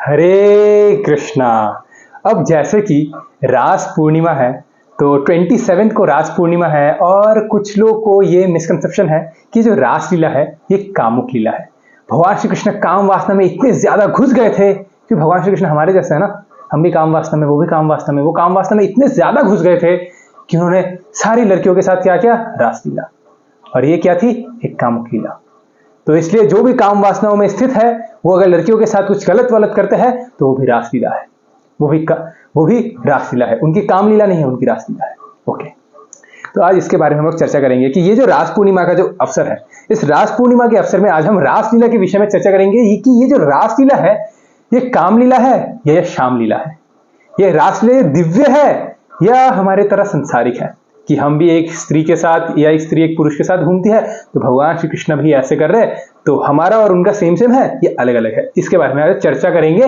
हरे कृष्णा। अब जैसे कि रास पूर्णिमा है तो 27 को रास पूर्णिमा है और कुछ लोग को ये मिसकंसेप्शन है कि जो रास लीला है ये कामुक लीला है। भगवान श्री कृष्ण काम वासना में इतने ज्यादा घुस गए थे कि भगवान श्री कृष्ण हमारे जैसे है ना, हम भी काम वासना में, वो भी काम वासना में, वो काम वासना में इतने ज्यादा घुस गए थे कि उन्होंने सारी लड़कियों के साथ क्या किया, रास लीला। और ये क्या थी, एक कामुक लीला। तो इसलिए जो भी काम वासनाओं में स्थित है वो अगर लड़कियों के साथ कुछ गलत वलत करते हैं तो वो भी रासलीला है, वो भी रासलीला है। उनकी काम लीला नहीं है, उनकी रासलीला है। ओके, तो आज इसके बारे में हम लोग चर्चा करेंगे कि ये जो रास पूर्णिमा का जो अवसर है, इस रास पूर्णिमा के अवसर में आज हम रासलीला के विषय में चर्चा करेंगे कि ये जो रासलीला है ये काम लीला है या श्याम लीला है। ये रासलीला दिव्य है या हमारे तरह संसारिक है कि हम भी एक स्त्री के साथ या एक स्त्री एक पुरुष के साथ घूमती है तो भगवान श्री कृष्ण भी ऐसे कर रहे हैं, तो हमारा और उनका सेम सेम है, ये अलग अलग है। इसके बारे में आज चर्चा करेंगे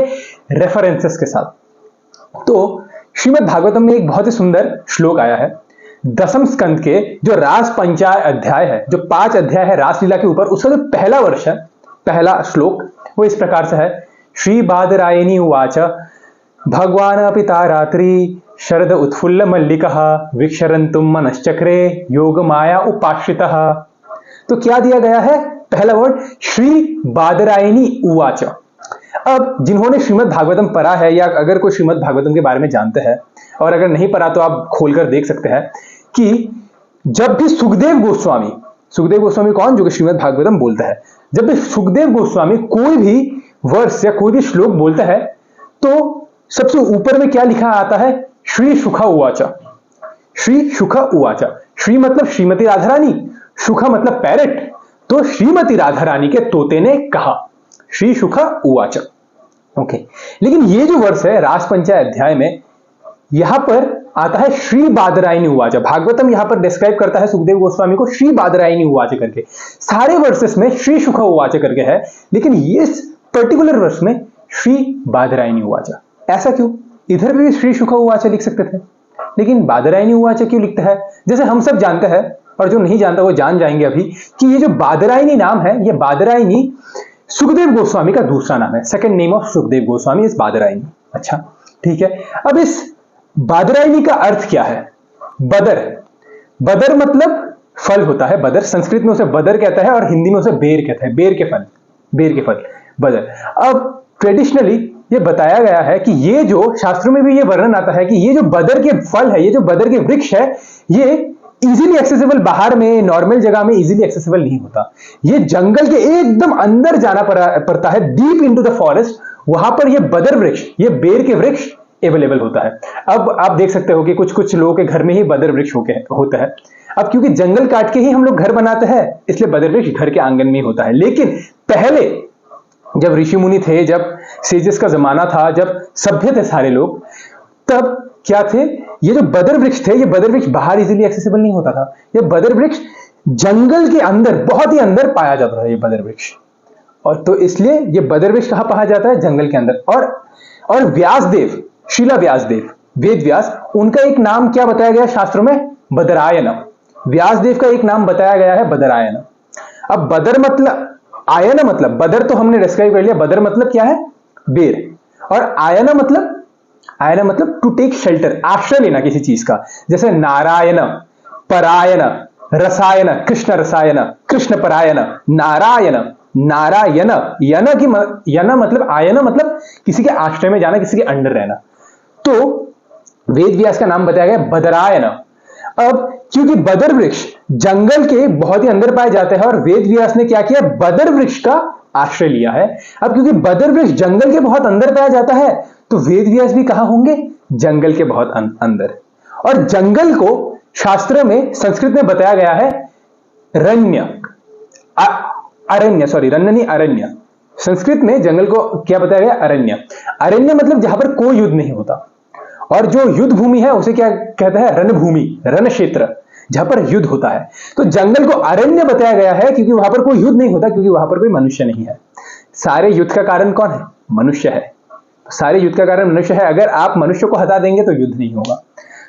रेफरेंसेस के साथ। तो श्रीमद् भागवतम में एक बहुत ही सुंदर श्लोक आया है, दसम स्कंद के जो रास पंचाय अध्याय है, जो 5 अध्याय है रासलीला के ऊपर, उसका जो पहला वर्ष है, पहला श्लोक वो इस प्रकार से है। श्री बादरायणी उवाच भगवान पिता रात्रि शरद उत्फुल्ल मल्लिकः विक्षरन्तुम मनश्चक्रे योग माया उपाश्रितः। तो क्या दिया गया है, पहला वर्ड श्री बादरायणी उवाच। अब जिन्होंने श्रीमद् भागवतम पढ़ा है या अगर कोई श्रीमद् भागवतम के बारे में जानते हैं और अगर नहीं पढ़ा तो आप खोलकर देख सकते हैं कि जब भी सुखदेव गोस्वामी कौन, जो कि श्रीमद् भागवतम बोलता है, जब भी सुखदेव गोस्वामी कोई भी वर्ष या कोई भी श्लोक बोलता है तो सबसे ऊपर में क्या लिखा आता है, श्री शुक उवाच। श्री शुक उवाच, श्री मतलब श्रीमती राधा रानी, शुक मतलब पैरट, तो श्रीमती राधा रानी के तोते ने कहा, श्री शुक उवाच। ओके, लेकिन ये जो वर्ष है रास पंचाय अध्याय में, यहां पर आता है श्री बादरायणी उवाच। भागवतम यहां पर डिस्क्राइब करता है सुखदेव गोस्वामी को श्री बादरायणी उवाच करके। सारे वर्सेस में श्री शुक उवाच करके है, लेकिन इस पर्टिकुलर वर्ष में श्री बादरायणी उवाच। ऐसा क्यों? इधर भी श्री शुक उवाच लिख सकते थे, लेकिन बादरायणी उवाच क्यों लिखता है? जैसे हम सब जानते हैं और जो नहीं जानता वो जान जाएंगे अभी कि ये जो बादरायणी नाम है, ये बादरायणी सुखदेव गोस्वामी का दूसरा नाम है, second name of Sukhdev Goswami is Badarayani. अच्छा ठीक है, अब इस बादरायणी का अर्थ क्या है? बदर मतलब फल होता है, बदर संस्कृत में उसे बदर कहता है और हिंदी में उसे बेर कहता है, बेर के फल बदर। अब ट्रेडिशनली ये बताया गया है कि ये जो शास्त्रों में भी ये वर्णन आता है कि ये जो बदर के फल है, ये जो बदर के वृक्ष है, ये इजीली एक्सेसिबल, बाहर में नॉर्मल जगह में इजीली एक्सेसिबल नहीं होता। ये जंगल के एकदम अंदर जाना पड़ता है, डीप इनटू द फॉरेस्ट, वहां पर ये बदर वृक्ष, ये बेर के वृक्ष अवेलेबल होता है। अब आप देख सकते हो कि कुछ लोगों के घर में ही बदर वृक्ष होता है। अब क्योंकि जंगल काट के ही हम लोग घर बनाते हैं, इसलिए बदर वृक्ष घर के आंगन में होता है। लेकिन पहले जब ऋषि मुनि थे, जब सेजेस का जमाना था, जब सभ्य थे सारे लोग, तब क्या थे, ये जो बदर वृक्ष थे, ये बदर वृक्ष बाहर इजीली एक्सेसिबल नहीं होता था। ये बदर वृक्ष जंगल के अंदर, बहुत ही अंदर पाया जाता था ये बदर वृक्ष। और तो इसलिए ये बदर वृक्ष कहां पाया जाता है, जंगल के अंदर। और व्यासदेव, शीला व्यासदेव, वेद व्यास, उनका एक नाम क्या बताया गया शास्त्रों में, बदरायन। व्यासदेव का एक नाम बताया गया है बदरायन। अब बदर मतलब, आयन मतलब, बदर तो हमने डिस्क्राइब कर लिया, बदर मतलब क्या है, बेर। और आयन मतलब टू टेक शेल्टर, आश्रय लेना किसी चीज का। जैसे नारायण, परायण, रसायन, कृष्ण रसायन, कृष्ण परायण, नारायण, यन मतलब, आयन मतलब किसी के आश्रय में जाना, किसी के अंडर रहना। तो वेद व्यास का नाम बताया गया बदरायन। अब क्योंकि बदर वृक्ष जंगल के बहुत ही अंदर पाए जाते हैं और वेद व्यास ने क्या किया, बदर वृक्ष का आश्रय लिया है। अब क्योंकि बदर वृक्ष जंगल के बहुत अंदर पाया जाता है तो वेद व्यास भी कहां होंगे, जंगल के बहुत अंदर। और जंगल को शास्त्र में, संस्कृत में बताया गया है अरण्य। संस्कृत में जंगल को क्या बताया गया, अरण्य मतलब जहां पर कोई युद्ध नहीं होता। और जो युद्ध भूमि है उसे क्या कहता है, रणभूमि, रण क्षेत्र, जहां पर युद्ध होता है। तो जंगल को अरण्य बताया गया है क्योंकि वहां पर कोई युद्ध नहीं होता, क्योंकि वहां पर कोई मनुष्य नहीं है। सारे युद्ध का कारण कौन है, मनुष्य है। सारे युद्ध का कारण मनुष्य है। अगर आप मनुष्य को हटा देंगे तो युद्ध नहीं होगा।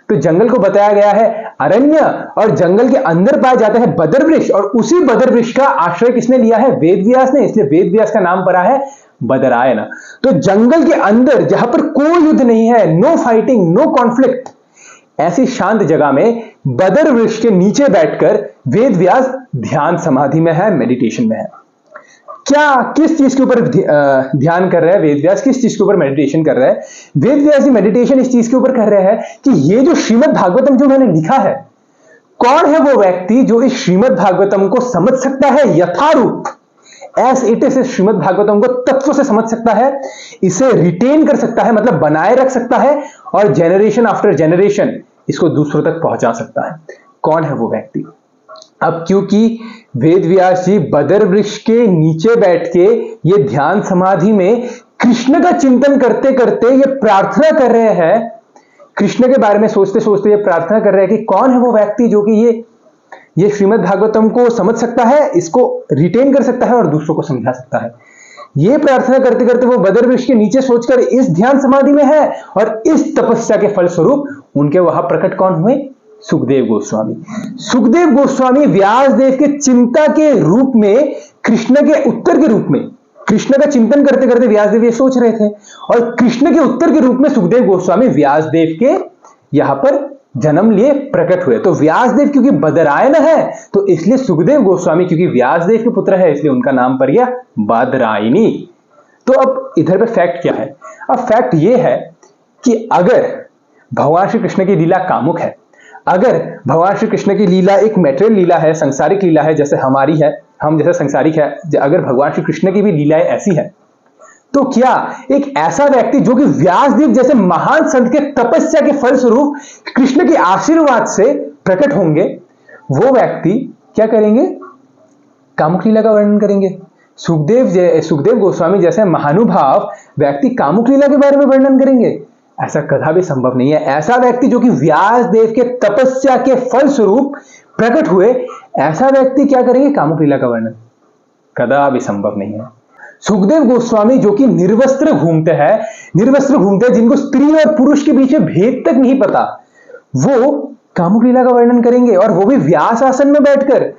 तो जंगल को बताया गया है अरण्य, और जंगल के अंदर पाया जाता है बदर वृक्ष, और उसी बदर वृक्ष का आश्रय किसने लिया है, वेद व्यास ने। इसलिए वेद व्यास का नाम पड़ा है बदरायन। तो जंगल के अंदर जहां पर कोई युद्ध नहीं है, नो फाइटिंग, नो कॉन्फ्लिक्ट, ऐसी शांत जगह में बदर वृक्ष के नीचे बैठकर वेद व्यास ध्यान समाधि में है, मेडिटेशन में है। क्या किस चीज के ऊपर ध्यान कर रहे हैं वेद व्यास, किस चीज के ऊपर मेडिटेशन कर रहे हैं वेद व्यास? मेडिटेशन इस चीज के ऊपर कर रहे हैं कि ये जो श्रीमद् भागवतम जो मैंने लिखा है, कौन है वो व्यक्ति जो इस श्रीमद् भागवतम को समझ सकता है यथारूप, as it is, Shrimad Bhagavatam को तत्व से समझ सकता है, इसे रिटेन कर सकता है, मतलब बनाए रख सकता है, और जनरेशन आफ्टर जनरेशन इसको दूसरों तक पहुंचा सकता है। कौन है वो व्यक्ति? अब क्योंकि वेद व्यास जी बदर वृक्ष के नीचे बैठ के ये ध्यान समाधि में कृष्ण का चिंतन करते करते ये प्रार्थना कर रहे हैं, कृष्ण के बारे में सोचते सोचते ये प्रार्थना कर रहे हैं कि कौन है वो व्यक्ति जो कि ये श्रीमद् भागवतम को समझ सकता है, इसको रिटेन कर सकता है और दूसरों को समझा सकता है। ये प्रार्थना करते करते वो बदर वृक्ष के नीचे सोचकर इस ध्यान समाधि में है, और इस तपस्या के फलस्वरूप उनके वहां प्रकट कौन हुए? सुखदेव गोस्वामी। सुखदेव गोस्वामी व्यासदेव के चिंता के रूप में, कृष्ण के उत्तर के रूप में, कृष्ण का चिंतन करते करते व्यासदेव ये सोच रहे थे, और कृष्ण के उत्तर के रूप में सुखदेव गोस्वामी व्यासदेव के यहां पर जन्म लिए प्रकट हुए। तो व्यासदेव क्योंकि बदरायन है, तो इसलिए सुखदेव गोस्वामी क्योंकि व्यासदेव के पुत्र है, इसलिए उनका नाम पड़ गया बदरायनी। तो अब इधर पे फैक्ट क्या है? अब फैक्ट ये है कि अगर भगवान श्री कृष्ण की लीला कामुक है, अगर भगवान श्री कृष्ण की लीला एक मैटेरियल लीला है, सांसारिक लीला है, जैसे हमारी है, हम जैसे सांसारिक है, अगर भगवान श्री कृष्ण की भी लीलाएं ऐसी है, तो क्या एक ऐसा व्यक्ति जो कि व्यासदेव जैसे महान संत के तपस्या के फलस्वरूप कृष्ण के आशीर्वाद से प्रकट होंगे, वो व्यक्ति क्या करेंगे? कामुक लीला का वर्णन करेंगे। सुखदेव गोस्वामी जैसे महानुभाव व्यक्ति कामुक लीला के बारे में वर्णन करेंगे? ऐसा कदा भी संभव नहीं है। ऐसा व्यक्ति जो कि व्यासदेव के तपस्या के फलस्वरूप प्रकट हुए, ऐसा व्यक्ति क्या करेंगे? कामुक लीला का वर्णन? कदा भी संभव नहीं है। सुखदेव गोस्वामी जो कि निर्वस्त्र घूमते हैं, जिनको स्त्री और पुरुष के बीच में भेद तक नहीं पता, वो कामुक लीला का वर्णन करेंगे, और वो भी व्यास आसन में बैठकर।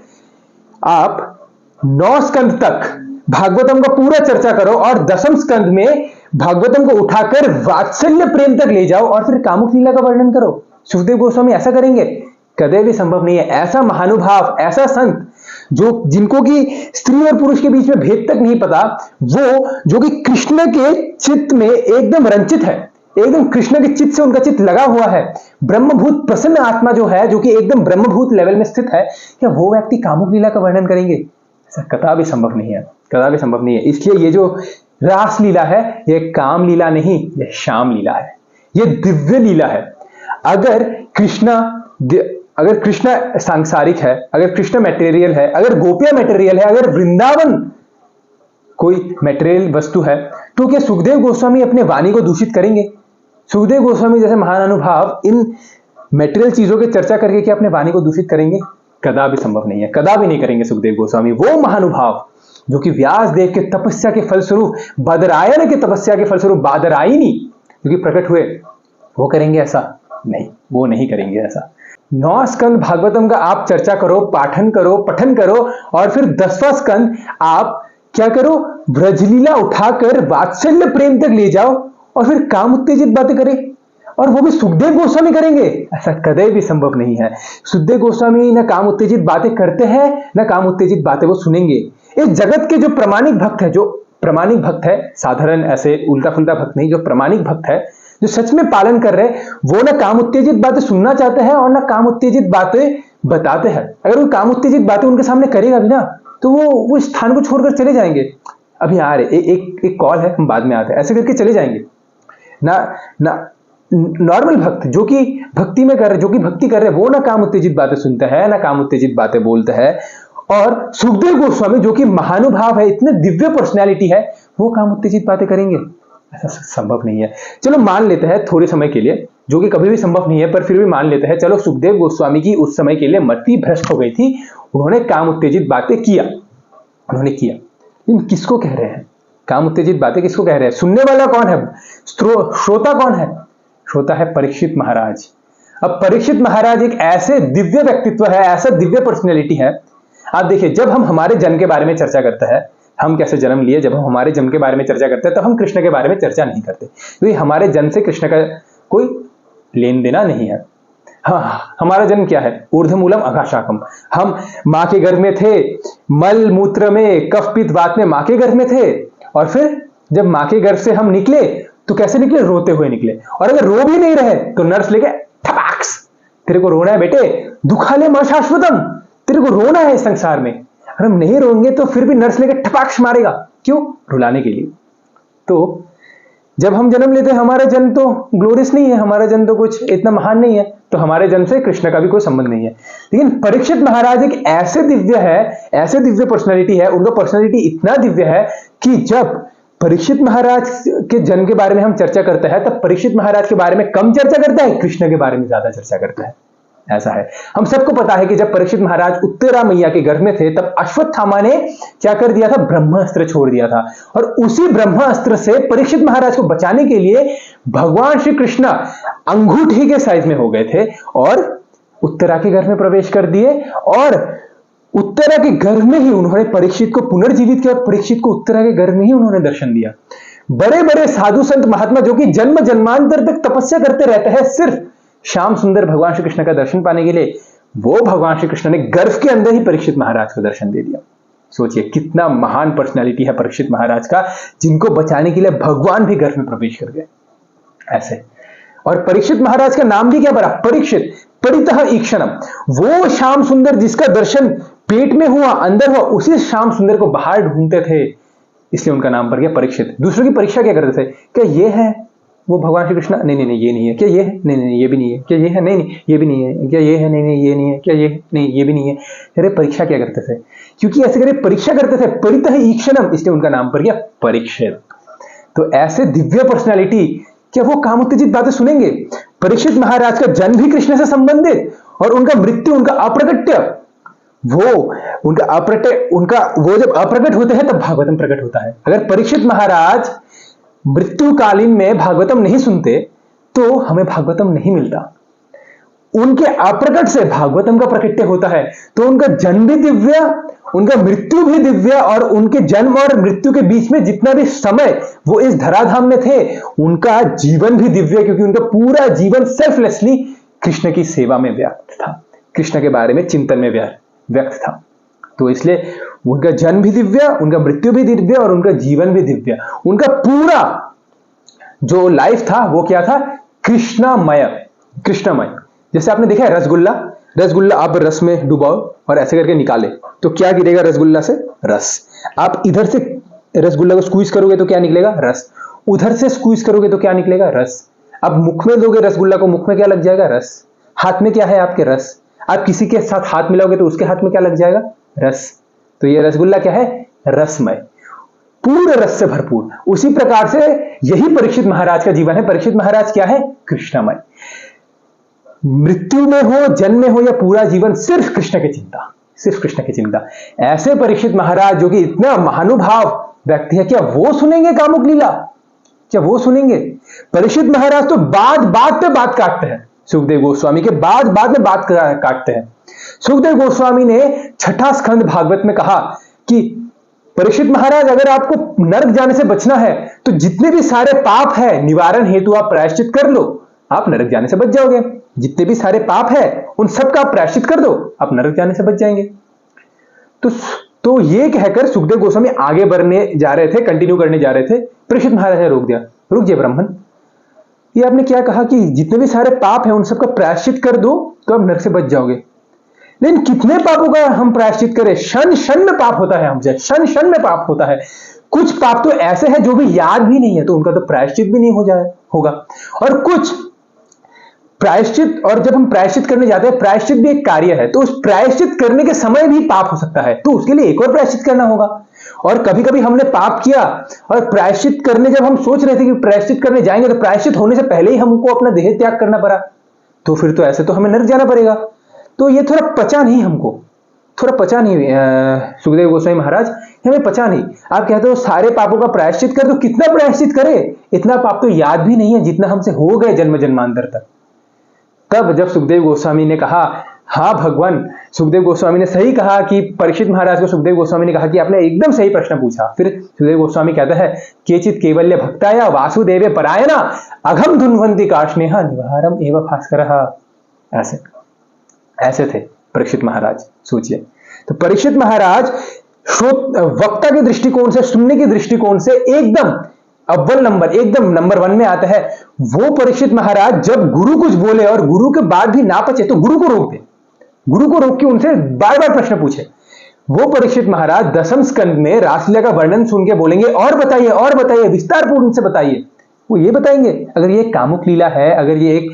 आप 9 स्कंद तक भागवतम का पूरा चर्चा करो और 10वें स्कंद में भागवतम को उठाकर वात्सल्य प्रेम तक ले जाओ और फिर कामुक लीला का वर्णन करो। सुखदेव गोस्वामी ऐसा करेंगे? कदे भी संभव नहीं है। ऐसा महानुभाव, ऐसा संत जिनको कि स्त्री और पुरुष के बीच में भेद तक नहीं पता, वो जो कि कृष्ण के चित्त में एकदम रंचित है, एकदम कृष्ण के चित्त से उनका चित्त लगा हुआ है, ब्रह्मभूत प्रसन्न आत्मा जो है, जो कि एकदम ब्रह्मभूत लेवल में स्थित है, क्या वो व्यक्ति कामुक लीला का वर्णन करेंगे? ऐसा कदा भी संभव नहीं है, कदा भी संभव नहीं है। इसलिए ये जो रास लीला है, ये काम लीला नहीं, ये श्याम लीला है, ये दिव्य लीला है। अगर कृष्ण सांसारिक है, अगर कृष्ण मटेरियल है, अगर गोपियां मटेरियल है, अगर वृंदावन कोई मटेरियल वस्तु है, तो क्या सुखदेव गोस्वामी अपने वाणी को दूषित करेंगे? सुखदेव गोस्वामी जैसे महान अनुभव इन मटेरियल चीजों की चर्चा करके क्या अपने वाणी को दूषित करेंगे? कदा भी संभव नहीं है, कदा भी नहीं करेंगे सुखदेव गोस्वामी। वो महानुभाव जो कि व्यासदेव के तपस्या के फलस्वरूप, बदरायन के तपस्या के फलस्वरूप बादरायनी जो कि प्रकट हुए, वो करेंगे ऐसा? नहीं, वो नहीं करेंगे ऐसा। 9 स्कंद भागवतम का आप चर्चा करो, पठन करो, और फिर 10वां स्कंद आप क्या करो? ब्रजलीला उठाकर वात्सल्य प्रेम तक ले जाओ और फिर काम उत्तेजित बातें करें, और वो भी सुखदेव गोस्वामी करेंगे? ऐसा कदे भी संभव नहीं है। सुखदेव गोस्वामी न काम उत्तेजित बातें करते हैं, न काम उत्तेजित बातें वो सुनेंगे। इस जगत के जो प्रामाणिक भक्त है, साधारण ऐसे उल्टा फुल्टा भक्त नहीं, जो प्रामाणिक भक्त है, जो सच में पालन कर रहे हैं, वो ना काम उत्तेजित बातें सुनना चाहते हैं और ना काम उत्तेजित बातें बताते हैं। अगर वो काम उत्तेजित बातें उनके सामने करेगा भी ना, तो वो स्थान को छोड़कर चले जाएंगे। अभी आ रहे एक कॉल है, हम बाद में आते हैं, ऐसे करके चले जाएंगे ना। नॉर्मल भक्त जो कि भक्ति में कर रहे, जो कि भक्ति कर रहे, वो ना काम उत्तेजित बातें सुनते हैं, ना काम उत्तेजित बातें बोलते हैं। और सुखदेव गोस्वामी जो कि महानुभाव है, इतने दिव्य पर्सनैलिटी है, वो काम उत्तेजित बातें करेंगे? ऐसा संभव नहीं है। चलो मान लेते हैं थोड़े समय के लिए, जो कि कभी भी संभव नहीं है, पर फिर भी मान लेते हैं। चलो सुखदेव गोस्वामी की उस समय के लिए मति भ्रष्ट हो गई थी, उन्होंने काम उत्तेजित बातें किया, लेकिन किसको कह रहे हैं काम उत्तेजित बातें? किसको कह रहे हैं? सुनने वाला कौन है? श्रोता कौन है? श्रोता है परीक्षित महाराज। अब परीक्षित महाराज एक ऐसे दिव्य व्यक्तित्व है, ऐसा दिव्य पर्सनैलिटी है। आप देखिए, जब हम हमारे जन के बारे में चर्चा करते हैं, हम कैसे जन्म लिए, जब हम हमारे जन्म के बारे में चर्चा करते हैं तो हम कृष्ण के बारे में चर्चा नहीं करते, क्योंकि हमारे जन्म से कृष्ण का कोई लेन देना नहीं है। हाँ, हमारा जन्म क्या है, ऊर्ध्वमूलम अघाशाखम। हम माँ के गर्भ में थे, मल मूत्र में, कफ पित्त वात में माँ के गर्भ में थे, और फिर जब माँ के गर्भ से हम निकले तो कैसे निकले, रोते हुए निकले। और अगर रो भी नहीं रहे तो नर्स लेके ठपाक्स, तेरे को रोना है बेटे, दुखाले मां शाश्वतम, तेरे को रोना है इस संसार में। अगर हम नहीं रोएंगे तो फिर भी नर्स लेके ठपाक्स मारेगा, क्यों, रुलाने के लिए। तो जब हम जन्म लेते हैं, हमारा जन्म तो ग्लोरियस नहीं है, हमारा जन्म तो कुछ इतना महान नहीं है, तो हमारे जन्म से कृष्ण का भी कोई संबंध नहीं है। लेकिन परीक्षित महाराज एक ऐसे दिव्य है, ऐसे दिव्य पर्सनैलिटी है, उनका पर्सनैलिटी इतना दिव्य है कि जब परीक्षित महाराज के जन्म के बारे में हम चर्चा करते हैं तब परीक्षित महाराज के बारे में कम चर्चा करता है, कृष्ण के बारे में ज्यादा चर्चा करता है। ऐसा है, हम सबको पता है कि जब परीक्षित महाराज उत्तरा मैया के गर्भ में थे तब अश्वत्थामा ने क्या कर दिया था, ब्रह्मास्त्र छोड़ दिया था। और उसी ब्रह्मास्त्र से परीक्षित महाराज को बचाने के लिए भगवान श्री कृष्ण अंगूठी के साइज में हो गए थे और उत्तरा के गर्भ में प्रवेश कर दिए, और उत्तरा के गर्भ में ही उन्होंने परीक्षित को पुनर्जीवित किया। परीक्षित को उत्तरा के गर्भ में ही उन्होंने दर्शन दिया। बड़े बड़े साधु संत महात्मा जो कि जन्म जन्मांतर तक तपस्या करते रहते हैं सिर्फ श्याम सुंदर भगवान श्री कृष्ण का दर्शन पाने के लिए, वो भगवान श्री कृष्ण ने गर्भ के अंदर ही परीक्षित महाराज को दर्शन दे दिया। सोचिए कितना महान पर्सनालिटी है परीक्षित महाराज का, जिनको बचाने के लिए भगवान भी गर्भ में प्रवेश कर गए ऐसे। और परीक्षित महाराज का नाम भी क्या पड़ा, परीक्षित, परितः ईक्षणम। वो श्याम सुंदर जिसका दर्शन पेट में हुआ, अंदर हुआ, उसी श्याम सुंदर को बाहर ढूंढते थे, इसलिए उनका नाम पड़ गया परीक्षित। दूसरों की परीक्षा क्या करते थे, क्या ये है वो भगवान श्री कृष्ण, नहीं नहीं नहीं ये नहीं है, क्या ये है, नहीं नहीं ये भी नहीं है, क्या ये है, नहीं नहीं ये भी नहीं है, क्या ये है, नहीं नहीं ये नहीं है, क्या ये है, नहीं ये भी नहीं है। अरे परीक्षा क्या करते थे, क्योंकि ऐसे करे परीक्षा करते थे, परितः ईक्षणम, इसलिए उनका नाम पड़ गया परीक्षित। तो ऐसे दिव्य पर्सनालिटी, क्या वो काम उत्तेजित बातें सुनेंगे। परीक्षित महाराज का जन्म भी कृष्ण से संबंधित और उनका मृत्यु, उनका अप्रकट्य, वो जब अप्रकट होते हैं तब भागवतम प्रकट होता है। अगर परीक्षित महाराज मृत्युकालीन में भागवतम नहीं सुनते तो हमें भागवतम नहीं मिलता। उनके अप्रकट से भागवतम का प्रकट्य होता है। तो उनका जन्म भी दिव्य, उनका मृत्यु भी दिव्य, और उनके जन्म और मृत्यु के बीच में जितना भी समय वो इस धराधाम में थे, उनका जीवन भी दिव्य, क्योंकि उनका पूरा जीवन सेल्फलेसली कृष्ण की सेवा में व्यक्त था, कृष्ण के बारे में चिंतन में व्यक्त था। तो इसलिए उनका जन्म भी दिव्य, उनका मृत्यु भी दिव्य, और उनका जीवन भी दिव्य। उनका पूरा जो लाइफ था वो क्या था, कृष्णमय। जैसे आपने देखा है रसगुल्ला आप रस में डुबाओ और ऐसे करके निकाले तो क्या गिरेगा रसगुल्ला से, रस। आप इधर से रसगुल्ला को स्क्वीज करोगे तो क्या निकलेगा, रस। उधर से स्क्वीज करोगे तो क्या निकलेगा, रस। अब मुख में दोगे रसगुल्ला को, मुख में क्या लग जाएगा, रस। हाथ में क्या है आपके, रस। आप किसी के साथ हाथ मिलाओगे तो उसके हाथ में क्या लग जाएगा, रस। तो ये रसगुल्ला क्या है, रसमय, पूरे रस से भरपूर। उसी प्रकार से यही परीक्षित महाराज का जीवन है। परीक्षित महाराज क्या है, कृष्णमय। मृत्यु में हो, जन्म में हो, या पूरा जीवन सिर्फ कृष्ण की चिंता, सिर्फ कृष्ण की चिंता। ऐसे परीक्षित महाराज जो कि इतना महानुभाव व्यक्ति है, क्या वो सुनेंगे कामुक लीला, क्या वो सुनेंगे। परीक्षित महाराज तो बात पे बात काटते हैं, सुखदेव गोस्वामी के बात में बात काटते हैं। सुखदेव गोस्वामी ने छठा स्कंद भागवत में कहा कि परीक्षित महाराज, अगर आपको नरक जाने से बचना है तो जितने भी सारे पाप है निवारण हेतु आप प्रायश्चित कर लो, आप नरक जाने से बच जाओगे। जितने भी सारे पाप है उन सब का प्रायश्चित कर दो, आप नरक जाने से बच जाएंगे। तो ये कहकर सुखदेव गोस्वामी आगे बढ़ने जा रहे थे, कंटिन्यू करने जा रहे थे। परीक्षित महाराज ने रोक दिया, रुक जाइए ब्राह्मण, ये आपने क्या कहा कि जितने भी सारे पाप है उन सबका प्रायश्चित कर दो तो आप नरक से बच जाओगे। लेकिन कितने पापों का हम प्रायश्चित करें, क्षण में पाप होता है हमसे, क्षण में पाप होता है। कुछ पाप तो ऐसे हैं जो भी याद भी नहीं है, तो उनका तो प्रायश्चित भी नहीं होगा। और कुछ प्रायश्चित, और जब हम प्रायश्चित करने जाते हैं, प्रायश्चित भी एक कार्य है, तो उस प्रायश्चित करने के समय भी पाप हो सकता है, तो उसके लिए एक और प्रायश्चित करना होगा। और कभी कभी हमने पाप किया और प्रायश्चित करने जब हम सोच रहे थे कि प्रायश्चित करने जाएंगे तो प्रायश्चित होने से पहले ही हमको अपना देह त्याग करना पड़ा, तो फिर तो ऐसे तो हमें नरक जाना पड़ेगा। तो ये थोड़ा पचा नहीं, हमको थोड़ा पचा नहीं सुखदेव गोस्वामी महाराज, हमें पचा नहीं। आप कहते हो सारे पापों का प्रायश्चित कर, तो कितना प्रायश्चित करे, इतना पाप तो याद भी नहीं है जितना हमसे हो गए जन्म जन्मांतर तक। तब जब सुखदेव गोस्वामी ने कहा, हाँ भगवान, सुखदेव गोस्वामी ने सही कहा कि परीक्षित महाराज को सुखदेव गोस्वामी ने कहा कि आपने एकदम सही प्रश्न पूछा। फिर सुखदेव गोस्वामी कहता है केचित केवल्य भक्ताया वासुदेवे परायणा अघम धुन्वंती कार्ष्णेह निवारम एव भास्करः। ऐसे ऐसे थे परीक्षित महाराज। सोचिए, तो परीक्षित महाराज वक्ता के दृष्टिकोण से, सुनने के दृष्टिकोण से एकदम अव्वल नंबर, एकदम नंबर 1 में आता है। वो परीक्षित महाराज जब गुरु कुछ बोले और गुरु के बाद भी ना पचे तो गुरु को रोक दे, गुरु को रोक के उनसे बार बार प्रश्न पूछे। वो परीक्षित महाराज 10वें स्कंद में रासलीला का वर्णन सुन के बोलेंगे और बताइए विस्तार पूर्ण से बताइए। वो ये बताएंगे अगर ये कामुक लीला है, अगर ये एक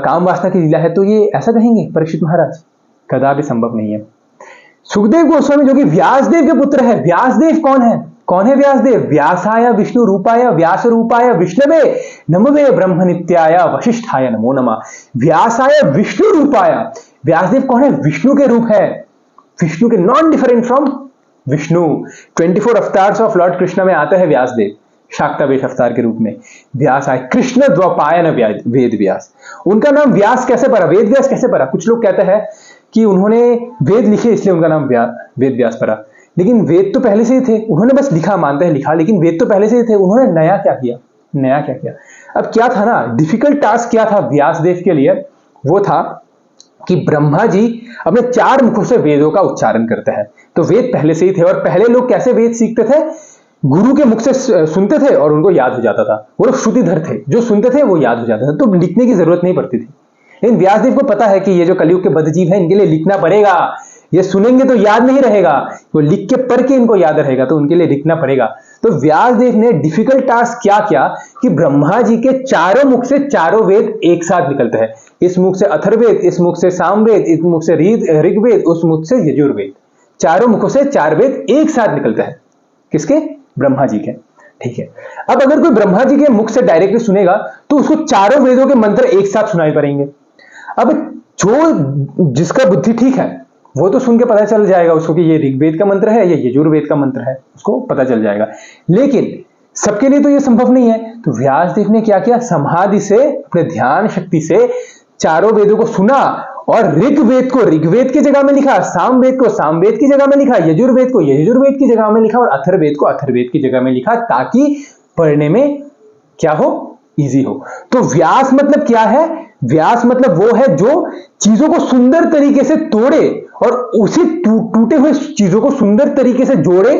काम वासना की लीला है तो ये ऐसा कहेंगे परीक्षित महाराज? कदापि संभव नहीं है। सुखदेव गोस्वामी जो कि व्यासदेव के पुत्र है, व्यासदेव कौन है व्यासदेव? व्यासाय विष्णु रूपाय व्यास रूपाय विष्णवे नमवे ब्रह्म नित्याय वशिष्ठाय नमो नमः। व्यासाय विष्णु रूपाय, व्यासदेव कौन है? विष्णु के रूप है, विष्णु के, non different from Vishnu. 24 avatars of Lord Krishna में आता है व्यासदेव शाक्तावेश अवतार के रूप में। व्यास आए कृष्ण द्वपायन वेद व्यास। उनका नाम व्यास कैसे पड़ा, वेद व्यास कैसे पड़ा? कुछ लोग कहते हैं कि उन्होंने वेद लिखे इसलिए उनका नाम वेद व्यास पड़ा, लेकिन वेद तो पहले से ही थे, उन्होंने बस लिखा, मानते हैं लिखा, लेकिन वेद तो पहले से ही थे। उन्होंने नया क्या किया? अब क्या था ना, डिफिकल्ट टास्क क्या था व्यासदेव के लिए? वो था कि ब्रह्मा जी अपने 4 मुखों से वेदों का उच्चारण करते हैं। तो वेद पहले से ही थे, और पहले लोग कैसे वेद सीखते थे? गुरु के मुख से सुनते थे और उनको याद हो जाता था। वो लोग श्रुतिधर थे, जो सुनते थे वो याद हो जाता था, तो लिखने की जरूरत नहीं पड़ती थी। लेकिन व्यासदेव को पता है कि ये जो कलयुग के बद्धजीव हैं इनके लिए लिखना पड़ेगा, ये सुनेंगे तो याद नहीं रहेगा, वो लिख के पढ़ के इनको याद रहेगा, तो उनके लिए लिखना पड़ेगा। तो व्यासदेव ने डिफिकल्ट टास्क क्या किया कि ब्रह्मा जी के 4 मुख से 4 वेद एक साथ निकलते हैं। इस मुख से अथर्ववेद, इस मुख से सामवेद, इस मुख से ऋग्वेद, उस मुख से यजुर्वेद। 4 मुखों से 4 वेद एक साथ निकलते हैं। किसके? ब्रह्मा जी के। ठीक है, अब अगर कोई ब्रह्मा जी के मुख से डायरेक्टली सुनेगा तो उसको 4 वेदों के मंत्र एक साथ सुनाई पड़ेंगे। अब जो जिसका बुद्धि ठीक है वो तो सुन के पता चल जाएगा उसको कि ये ऋग्वेद का मंत्र है, ये यजुर्वेद का मंत्र है, उसको पता चल जाएगा। लेकिन सबके लिए तो ये संभव नहीं है। तो व्यासदेव ने क्या किया? समाधि से, अपने ध्यान शक्ति से 4 वेदों को सुना और ऋग्वेद को ऋग्वेद की जगह में लिखा, सामवेद को सामवेद की जगह में लिखा, यजुर्वेद को यजुर्वेद की जगह में लिखा और अथर्ववेद को अथर्ववेद की जगह में लिखा, ताकि पढ़ने में क्या हो? इजी हो। तो व्यास मतलब क्या है? व्यास मतलब वो है जो चीजों को सुंदर तरीके से तोड़े और उसी टूटे हुए चीजों को सुंदर तरीके से जोड़े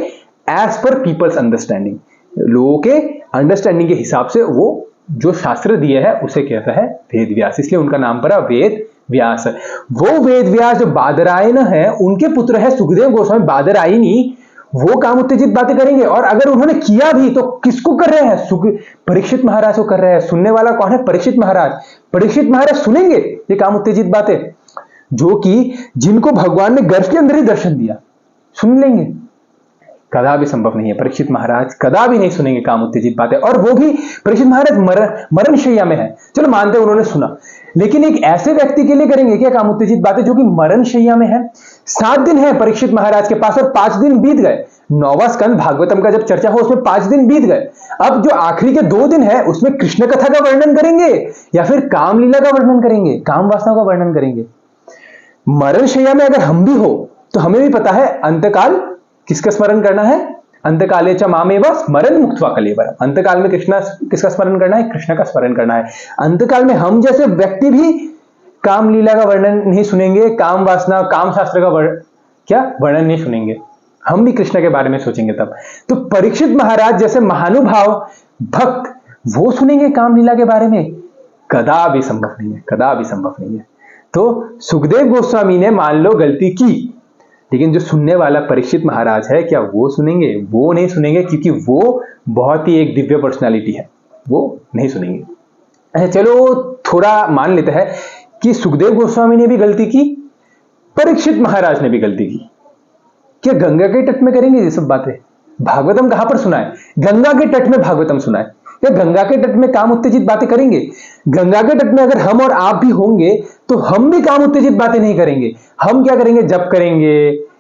एज पर पीपल्स अंडरस्टैंडिंग, लोगों के अंडरस्टैंडिंग के हिसाब से वो जो शास्त्र दिए है उसे कहता है वेद व्यास, इसलिए उनका नाम पड़ा वेद व्यास। वो वेद व्यास जो बादरायण है उनके पुत्र है सुखदेव गोस्वामी बादरायणी। वो काम उत्तेजित बातें करेंगे, और अगर उन्होंने किया भी तो किसको कर रहे हैं? परीक्षित महाराज को कर रहे हैं। सुनने वाला कौन है? परीक्षित महाराज। परीक्षित महाराज सुनेंगे ये काम उत्तेजित बातें, जो कि जिनको भगवान ने गर्भ के अंदर ही दर्शन दिया, सुन लेंगे? कदापि संभव नहीं है। परीक्षित महाराज कदापि नहीं सुनेंगे काम उत्तेजित बातें, और वो भी परीक्षित महाराज मरण शैया में है। चलो मानते हैं उन्होंने सुना, लेकिन एक ऐसे व्यक्ति के लिए करेंगे क्या काम उत्तेजित बातें जो कि मरण शैया में है? 7 दिन है परीक्षित महाराज के पास और 5 दिन बीत गए। 9वां स्कंद भागवतम का जब चर्चा हो उसमें 5 दिन बीत गए। अब जो आखिरी के 2 दिन है उसमें कृष्ण कथा का वर्णन करेंगे या फिर कामलीला का वर्णन करेंगे, काम वासना का वर्णन करेंगे? मरण शैया में अगर हम भी हो तो हमें भी पता है अंतकाल किसका स्मरण करना है? अंतकाले च मामेव स्मरण मुक्त्वा कलेवरम। अंतकाल में कृष्ण किसका स्मरण करना है? कृष्ण का स्मरण करना है। अंतकाल में हम जैसे व्यक्ति भी काम लीला का वर्णन नहीं सुनेंगे, काम वासना काम शास्त्र का वर्णन नहीं सुनेंगे, हम भी कृष्ण के बारे में सोचेंगे तब। तो परीक्षित महाराज जैसे महानुभाव भक्त वो सुनेंगे काम लीला के बारे में? कदापि संभव नहीं है, कदापि संभव नहीं है। तो सुखदेव गोस्वामी ने मान लो गलती की, लेकिन जो सुनने वाला परीक्षित महाराज है क्या वो सुनेंगे? वो नहीं सुनेंगे, क्योंकि वो बहुत ही एक दिव्य पर्सनालिटी है, वो नहीं सुनेंगे। अच्छा चलो थोड़ा मान लेते हैं कि सुखदेव गोस्वामी ने भी गलती की, परीक्षित महाराज ने भी गलती की। क्या गंगा के तट में करेंगे ये सब बातें? भागवतम कहां पर सुना है? गंगा के तट में भागवतम सुना है। क्या गंगा के तट में काम उत्तेजित बातें करेंगे? गंगा के तट में अगर हम और आप भी होंगे तो हम भी काम उत्तेजित बातें नहीं करेंगे। हम क्या करेंगे? जप करेंगे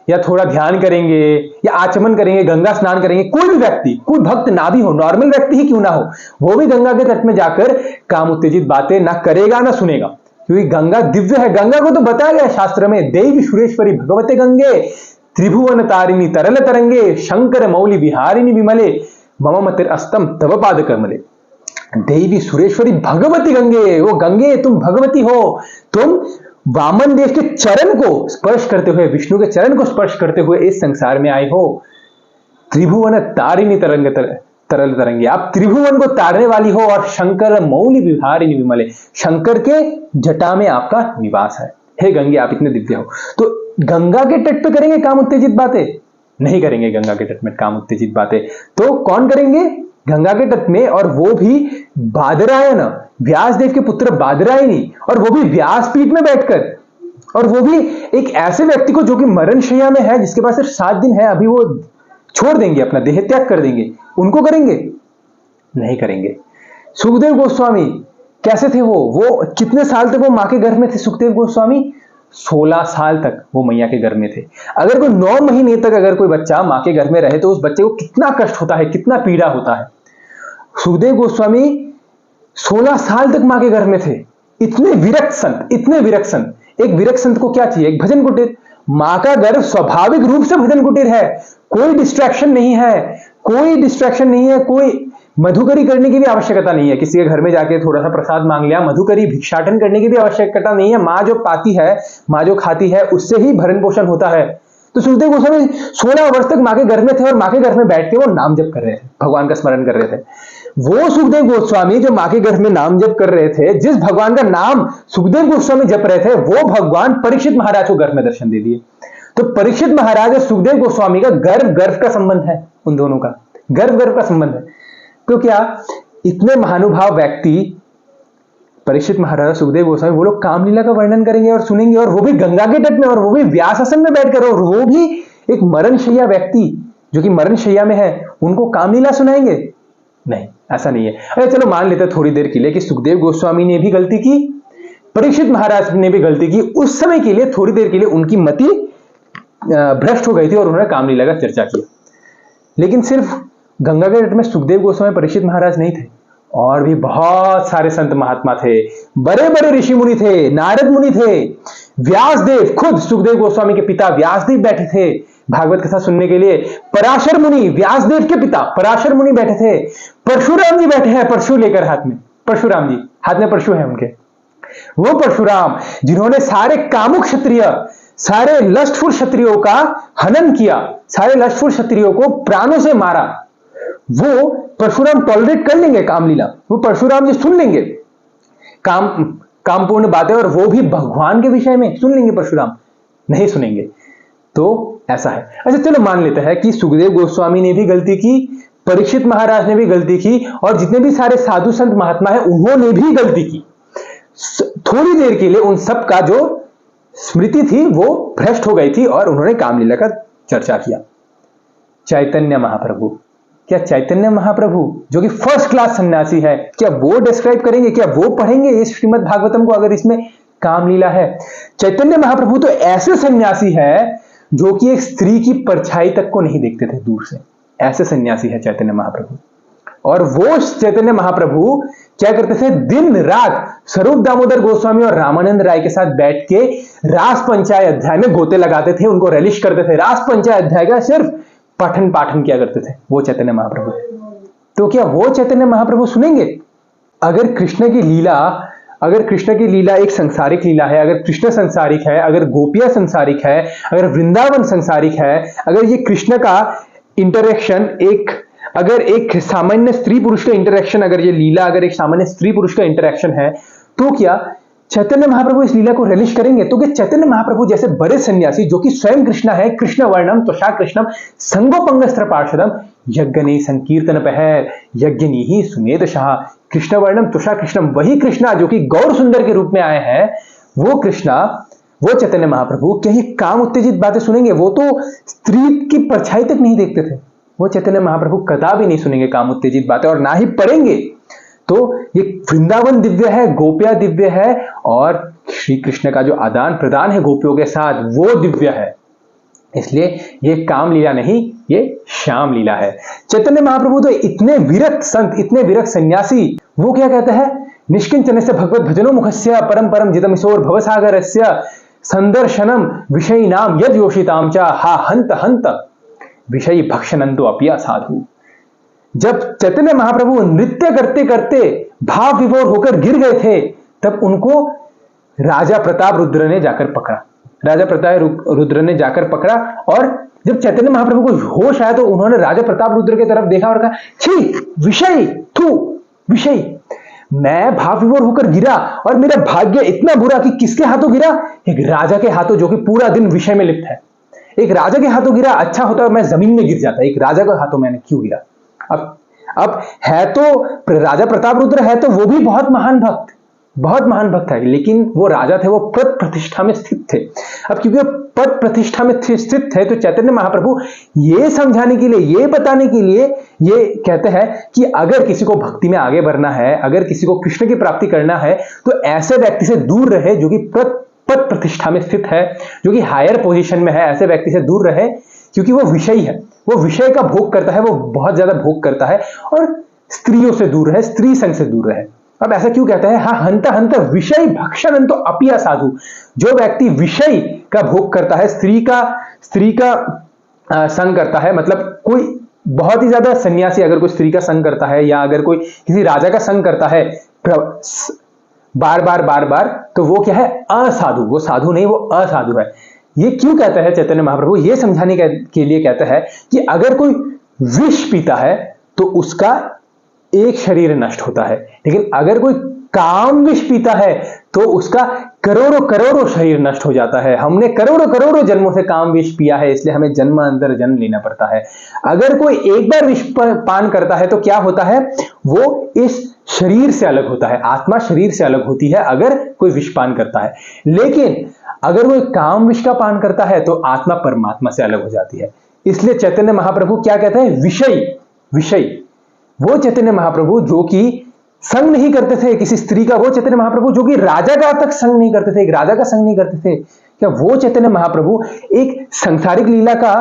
या थोड़ा ध्यान करेंगे या आचमन करेंगे, गंगा स्नान करेंगे। कोई भी व्यक्ति, कोई भक्त ना भी हो, नॉर्मल व्यक्ति ही क्यों ना हो, वो भी गंगा के तट में जाकर काम उत्तेजित बातें ना करेगा ना सुनेगा। क्योंकि गंगा दिव्य है। गंगा को तो बताया गया शास्त्र में, देवी सुरेश्वरी भगवते गंगे त्रिभुवन तारिणी तरल तरंगे शंकर मौली विहारिणी विमले मम मतिर अस्तम तव पाद कमले। देवी सुरेश्वरी भगवती गंगे, वो गंगे तुम भगवती हो, तुम वामन देव के चरण को स्पर्श करते हुए, विष्णु के चरण को स्पर्श करते हुए इस संसार में आई हो। त्रिभुवन तारिणी तरल तरंगे, आप त्रिभुवन को तारने वाली हो, और शंकर मौली विहारिणी विमले, शंकर के जटा में आपका निवास है। हे गंगे आप इतने दिव्य हो। तो गंगा के तट पे करेंगे काम उत्तेजित बातें? नहीं करेंगे गंगा के तट में काम उत्तेजित बातें। तो कौन करेंगे गंगा के तट में? और वो भी बादरायण, व्यासदेव के पुत्र बादरायणी, और वो भी व्यासपीठ में बैठकर, और वो भी एक ऐसे व्यक्ति को जो कि मरणशैया में है, जिसके पास सिर्फ 7 दिन है, अभी वो छोड़ देंगे, अपना देह त्याग कर देंगे, उनको करेंगे? नहीं करेंगे। सुखदेव गोस्वामी कैसे थे? वो कितने साल तक वो मां के गर्भ में थे? सुखदेव गोस्वामी 16 साल तक वो मैया के गर्भ में थे। अगर कोई 9 महीने तक अगर कोई बच्चा मां के गर्भ में रहे तो उस बच्चे को कितना कष्ट होता है, कितना पीड़ा होता है। सुखदेव गोस्वामी 16 साल तक मां के गर्भ में थे। इतने विरक्त संत, इतने विरक्त संत। एक विरक्त संत को क्या चाहिए? एक भजन कुटीर। मां का गर्भ स्वाभाविक रूप से भजन कुटीर है। कोई डिस्ट्रैक्शन नहीं है, कोई डिस्ट्रैक्शन नहीं है, कोई मधुकरी करने की भी आवश्यकता नहीं है। किसी के घर में जाके थोड़ा सा प्रसाद मांग लिया, मधुकरी भिक्षाटन करने की भी आवश्यकता नहीं है। मां जो पाती है, मां जो खाती है, उससे ही भरण पोषण होता है। तो सुखदेव गोस्वामी 16 वर्ष तक मां के घर में थे, और मां के घर में बैठ के वो नाम जप कर रहे थे, भगवान का स्मरण कर रहे थे। वो सुखदेव गोस्वामी जो मां के गर्भ में नाम जप कर रहे थे, जिस भगवान का नाम सुखदेव गोस्वामी जप रहे थे, वो भगवान परीक्षित महाराज को गर्भ में दर्शन दे दिए। तो परीक्षित महाराज और सुखदेव गोस्वामी का गर्भ का संबंध है, उन दोनों का गर्भ का संबंध है। तो क्या इतने महानुभाव व्यक्ति परीक्षित महाराज, सुखदेव गोस्वामी, वो लोग कामलीला का वर्णन करेंगे और सुनेंगे, और वो भी गंगा के तट में, और वो भी व्यास आसन में बैठकर, और वो भी एक मरणशैया व्यक्ति जो कि मरणशैया में है, उनको कामलीला सुनाएंगे? नहीं, ऐसा नहीं है। अरे चलो मान लेते थोड़ी देर के लिए कि सुखदेव गोस्वामी ने भी गलती की, परीक्षित महाराज ने भी गलती की। उस समय के लिए, थोड़ी देर के लिए उनकी मति भ्रष्ट हो गई थी और उन्होंने कामलीला का चर्चा किया। लेकिन सिर्फ गंगा के तट में सुखदेव गोस्वामी, परीक्षित महाराज नहीं थे, और भी बहुत सारे संत महात्मा थे, बड़े बड़े ऋषि मुनि थे, नारद मुनि थे, व्यासदेव, खुद सुखदेव गोस्वामी के पिता व्यासदेव बैठे थे भागवत कथा सुनने के लिए। पराशर मुनि, व्यासदेव के पिता पराशर मुनि बैठे थे। परशुराम जी बैठे हैं, परशु लेकर हाथ में, परशुराम जी हाथ में परशु है उनके। वो परशुराम जिन्होंने सारे कामुक क्षत्रिय, सारे लस्टफुल क्षत्रियों का हनन किया, सारे लस्टफुल क्षत्रियों को प्राणों से मारा, वो परशुराम टॉलरेट कर लेंगे कामलीला? वो परशुराम जी सुन लेंगे कामपूर्ण बातें, और वो भी भगवान के विषय में सुन लेंगे परशुराम? नहीं सुनेंगे। तो ऐसा है। अच्छा चलो मान लेते हैं कि सुखदेव गोस्वामी ने भी गलती की, परीक्षित महाराज ने भी गलती की, और जितने भी सारे साधु संत महात्मा है उन्होंने भी गलती की। थोड़ी देर के लिए उन सब का जो स्मृति थी वो भ्रष्ट हो गई थी, और उन्होंने कामलीला का चर्चा किया। चैतन्य महाप्रभु, क्या चैतन्य महाप्रभु जो कि फर्स्ट क्लास सन्यासी है, क्या वो डिस्क्राइब करेंगे, क्या वो पढ़ेंगे इस श्रीमद् भागवतम को अगर इसमें कामलीला है? चैतन्य महाप्रभु तो ऐसे सन्यासी है जो कि एक स्त्री की परछाई तक को नहीं देखते थे दूर से, ऐसे सन्यासी है चैतन्य महाप्रभु। और वो चैतन्य महाप्रभु क्या करते थे? दिन रात स्वरूप दामोदर गोस्वामी और रामानंद राय के साथ बैठ के रास पंचाय अध्याय में गोते लगाते थे, उनको रेलिश करते थे। रास पंचाय अध्याय का सिर्फ पठन पाठन किया करते थे वो चैतन्य महाप्रभु। तो क्या वो चैतन्य महाप्रभु सुनेंगे? अगर कृष्ण की लीला एक संसारिक लीला है, अगर कृष्ण संसारिक है, अगर गोपियां संसारिक है, अगर वृंदावन संसारिक है, अगर ये कृष्ण का इंटरेक्शन अगर एक सामान्य स्त्री पुरुष का इंटरेक्शन, अगर ये लीला अगर एक सामान्य स्त्री पुरुष का इंटरेक्शन है, तो क्या चैतन्य महाप्रभु इस लीला को रिलीज करेंगे? तो क्या चैतन्य महाप्रभु जैसे बड़े सन्यासी जो कि स्वयं कृष्ण है, कृष्ण वर्णम त्वषा कृष्णम संगोपंगस्त्र पार्षदम यज्ञनी संकीर्तन पहर यज्ञनी ही सुमेध शाह। कृष्ण वर्णम त्वषा कृष्णम, वही कृष्णा जो कि गौर सुंदर के रूप में आए हैं, वो कृष्णा, वो चैतन्य महाप्रभु क्या ही काम उत्तेजित बातें सुनेंगे? वो तो स्त्री की परछाई तक नहीं देखते थे। वो चैतन्य महाप्रभु कदापि नहीं सुनेंगे काम उत्तेजित बातें, और ना ही पढ़ेंगे। तो ये वृंदावन दिव्य है, गोपियां दिव्य है, और श्री कृष्ण का जो आदान प्रदान है गोपियों के साथ वो दिव्य है। इसलिए ये काम लीला नहीं, ये श्याम लीला है। चैतन्य महाप्रभु तो इतने विरक्त संत, इतने विरक्त सन्यासी, वो क्या कहते हैं निष्किंचनस्य भगवत भजनो मुखस्य परम परम जितमिशोर भवसागरस्य संदर्शनम विषयिनाम यद योषिताम च हा हंत हंत विषयी भक्षणंतो अपि असाधु। जब चैतन्य महाप्रभु नृत्य करते करते भाव विभोर होकर गिर गए थे, तब उनको राजा प्रताप रुद्र ने जाकर पकड़ा। राजा प्रताप रुद्र ने जाकर पकड़ा और जब चैतन्य महाप्रभु को होश आया तो उन्होंने राजा प्रताप रुद्र की तरफ देखा और कहा, छी विषय, थू विषय, मैं भाव विभोर होकर गिरा और मेरा भाग्य इतना बुरा कि किसके हाथों गिरा? एक राजा के हाथों, जो कि पूरा दिन विषय में लिप्त है। एक राजा के हाथों गिरा, अच्छा होता मैं जमीन में गिर जाता, एक राजा के हाथों मैंने क्यों गिरा? अब है तो राजा प्रताप रुद्र है तो वो भी बहुत महान भक्त है, लेकिन वो राजा थे, वो पद प्रतिष्ठा में स्थित थे। अब क्योंकि वो पद प्रतिष्ठा में स्थित थे तो चैतन्य महाप्रभु ये समझाने के लिए, ये बताने के लिए ये कहते हैं कि अगर किसी को भक्ति में आगे बढ़ना है, अगर किसी को कृष्ण की प्राप्ति करना है, तो ऐसे व्यक्ति से दूर रहे जो कि पद प्रतिष्ठा में स्थित है, जो कि हायर पोजीशन में है। ऐसे व्यक्ति से दूर रहे क्योंकि वो विषयी है, वो विषय का भोग करता है, वो बहुत ज्यादा भोग करता है। और स्त्रियों से दूर रहे, स्त्री संग से दूर रहे। अब ऐसा क्यों कहते हैं? हाँ, हंत हंत विषय भक्षण तो अपि असाधु। जो व्यक्ति विषय का भोग करता है, स्त्री का संग करता है, मतलब कोई बहुत ही ज्यादा सन्यासी अगर कोई स्त्री का संग करता है या अगर कोई किसी राजा का संग करता है बार बार, तो वो क्या है? असाधु। वो साधु नहीं, वो असाधु है। ये क्यों कहते हैं चैतन्य महाप्रभु? ये समझाने के लिए कहते हैं कि अगर कोई विष पीता है तो उसका एक शरीर नष्ट होता है, लेकिन अगर कोई काम विष पीता है तो उसका करोड़ों शरीर नष्ट हो जाता है। हमने करोड़ों जन्मों से काम विष पिया है, इसलिए हमें जन्म अंदर जन्म लेना पड़ता है। अगर कोई एक बार विष पान करता है तो क्या होता है? वो इस शरीर से अलग होता है, आत्मा शरीर से अलग होती है अगर कोई विष पान करता है। लेकिन अगर वो काम विष का पान करता है तो आत्मा परमात्मा से अलग हो जाती है। इसलिए चैतन्य महाप्रभु क्या कहते हैं? विषय। वो चैतन्य महाप्रभु जो कि संग नहीं करते थे किसी स्त्री का, वो चैतन्य महाप्रभु जो कि राजा का तक संग नहीं करते थे, एक राजा का संग नहीं करते थे, क्या वो चैतन्य महाप्रभु एक सांसारिक लीला का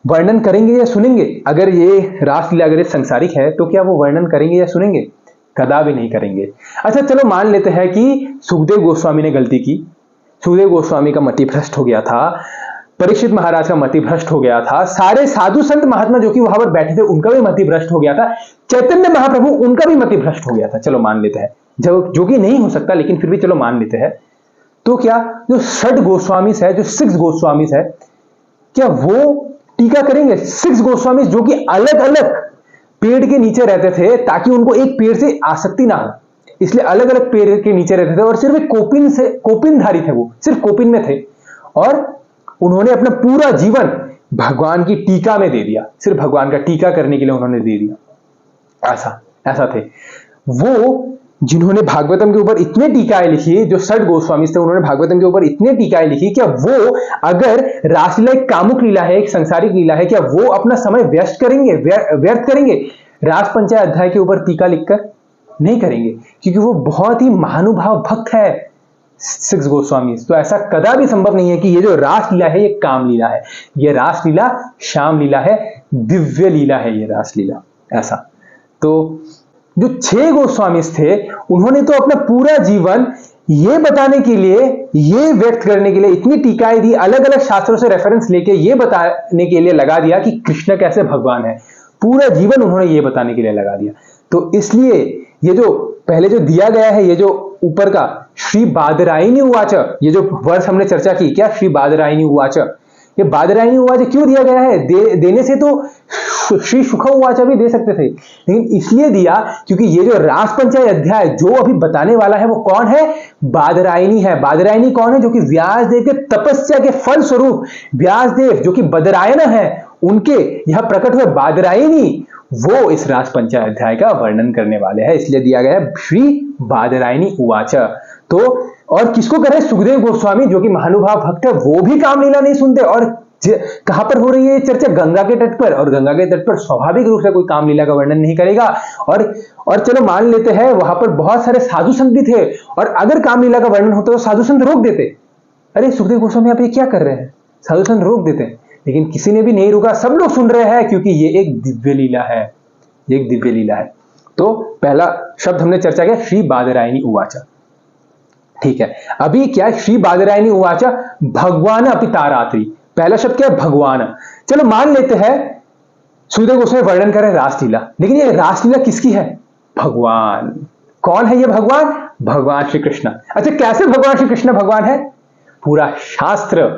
वर्णन करेंगे या सुनेंगे? अगर ये रासलीला अगर ये सांसारिक है तो क्या वो वर्णन करेंगे या सुनेंगे? कदा भी नहीं करेंगे। अच्छा चलो मान लेते हैं कि सुखदेव गोस्वामी ने गलती की, सुखदेव गोस्वामी का मति भ्रष्ट हो गया था, परीक्षित महाराज का मति भ्रष्ट हो गया था, सारे साधु संत महात्मा जो कि वहां पर बैठे थे उनका भी मति भ्रष्ट हो गया था, चैतन्य महाप्रभु उनका भी मति भ्रष्ट हो गया था। चलो मान लेते हैं, जो कि नहीं हो सकता लेकिन फिर भी चलो मान लेते हैं। तो क्या जो 6 गोस्वामी है, जो 6 गोस्वामी है, क्या वो टीका करेंगे? 6 गोस्वामी जो कि अलग अलग पेड़ के नीचे रहते थे ताकि उनको एक पेड़ से आसक्ति ना हो, इसलिए अलग अलग पेड़ के नीचे रहते थे और सिर्फ एक कोपिनधारी थे, वो सिर्फ कोपिन में थे और उन्होंने अपना पूरा जीवन भगवान की टीका में दे दिया, सिर्फ भगवान का टीका करने के लिए उन्होंने दे दिया। ऐसा थे वो जिन्होंने भागवतम के ऊपर इतने टीकाएं लिखी, जो 6 गोस्वामी थे उन्होंने भागवतम के ऊपर इतने टीकाएं लिखी। क्या वो अगर रासलीला एक कामुक लीला है, एक संसारिक लीला है, क्या वो अपना समय व्यर्थ करेंगे रास पंचाय अध्याय के ऊपर टीका लिखकर? नहीं करेंगे, क्योंकि वो बहुत ही महानुभाव भक्त है 6 गोस्वामी। तो ऐसा कदा भी संभव नहीं है कि ये जो रासलीला है ये काम लीला है, ये रासलीला श्याम लीला है, दिव्य लीला है ये रासलीला। ऐसा तो जो 6 गोस्वामी थे उन्होंने तो अपना पूरा जीवन ये बताने के लिए, ये व्यक्त करने के लिए इतनी टीकाएं दी, अलग अलग शास्त्रों से रेफरेंस लेके ये बताने के लिए लगा दिया कि कृष्ण कैसे भगवान है। पूरा जीवन उन्होंने ये बताने के लिए लगा दिया। तो इसलिए ये जो पहले जो दिया गया है, ये जो ऊपर का श्री बादरायणी उवाच, ये जो वर्ष हमने चर्चा की, क्या श्री बादरायणी उवाच, ये बादरायणी उवाच क्यों दिया गया है? देने से तो श्री सुख उवाच भी दे सकते थे, लेकिन इसलिए दिया क्योंकि ये जो रास पंचाय अध्याय जो अभी बताने वाला है वो कौन है? बादरायणी है। बादरायणी कौन है? जो कि व्यासदेव के तपस्या के फल स्वरूप व्यासदेव जो कि बदरायण है उनके यह प्रकट हुए बादरायणी, वो इस रास पंचाय अध्याय का वर्णन करने वाले हैं, इसलिए दिया गया है श्री बादरायणी उवाच। तो और किसको करें? सुखदेव गोस्वामी जो कि महानुभाव भक्त है, वो भी कामलीला नहीं सुनते। और कहां पर हो रही है ये चर्चा? गंगा के तट पर, और गंगा के तट पर स्वाभाविक रूप से कोई कामलीला का वर्णन नहीं करेगा। और चलो मान लेते हैं वहां पर बहुत सारे साधु संत भी थे, और अगर कामलीला का वर्णन होता तो साधु संत रोक देते, अरे सुखदेव गोस्वामी आप ये क्या कर रहे हैं, साधु संत रोक देते, लेकिन किसी ने भी नहीं रोका, सब लोग सुन रहे हैं क्योंकि ये एक दिव्य लीला है, ये एक दिव्य लीला है। तो पहला शब्द हमने चर्चा किया श्री बादरायणी उवाचा, ठीक है। अभी क्या है, श्री बादरायणी उवाचा भगवान अपितारात्रि, पहला शब्द क्या है, भगवान। चलो मान लेते हैं सुखदेव गोस्वामी वर्णन करें रासलीला, लेकिन ये रासलीला किसकी है, भगवान। कौन है ये भगवान, भगवान श्री कृष्ण। अच्छा कैसे भगवान श्री कृष्ण भगवान है, पूरा शास्त्र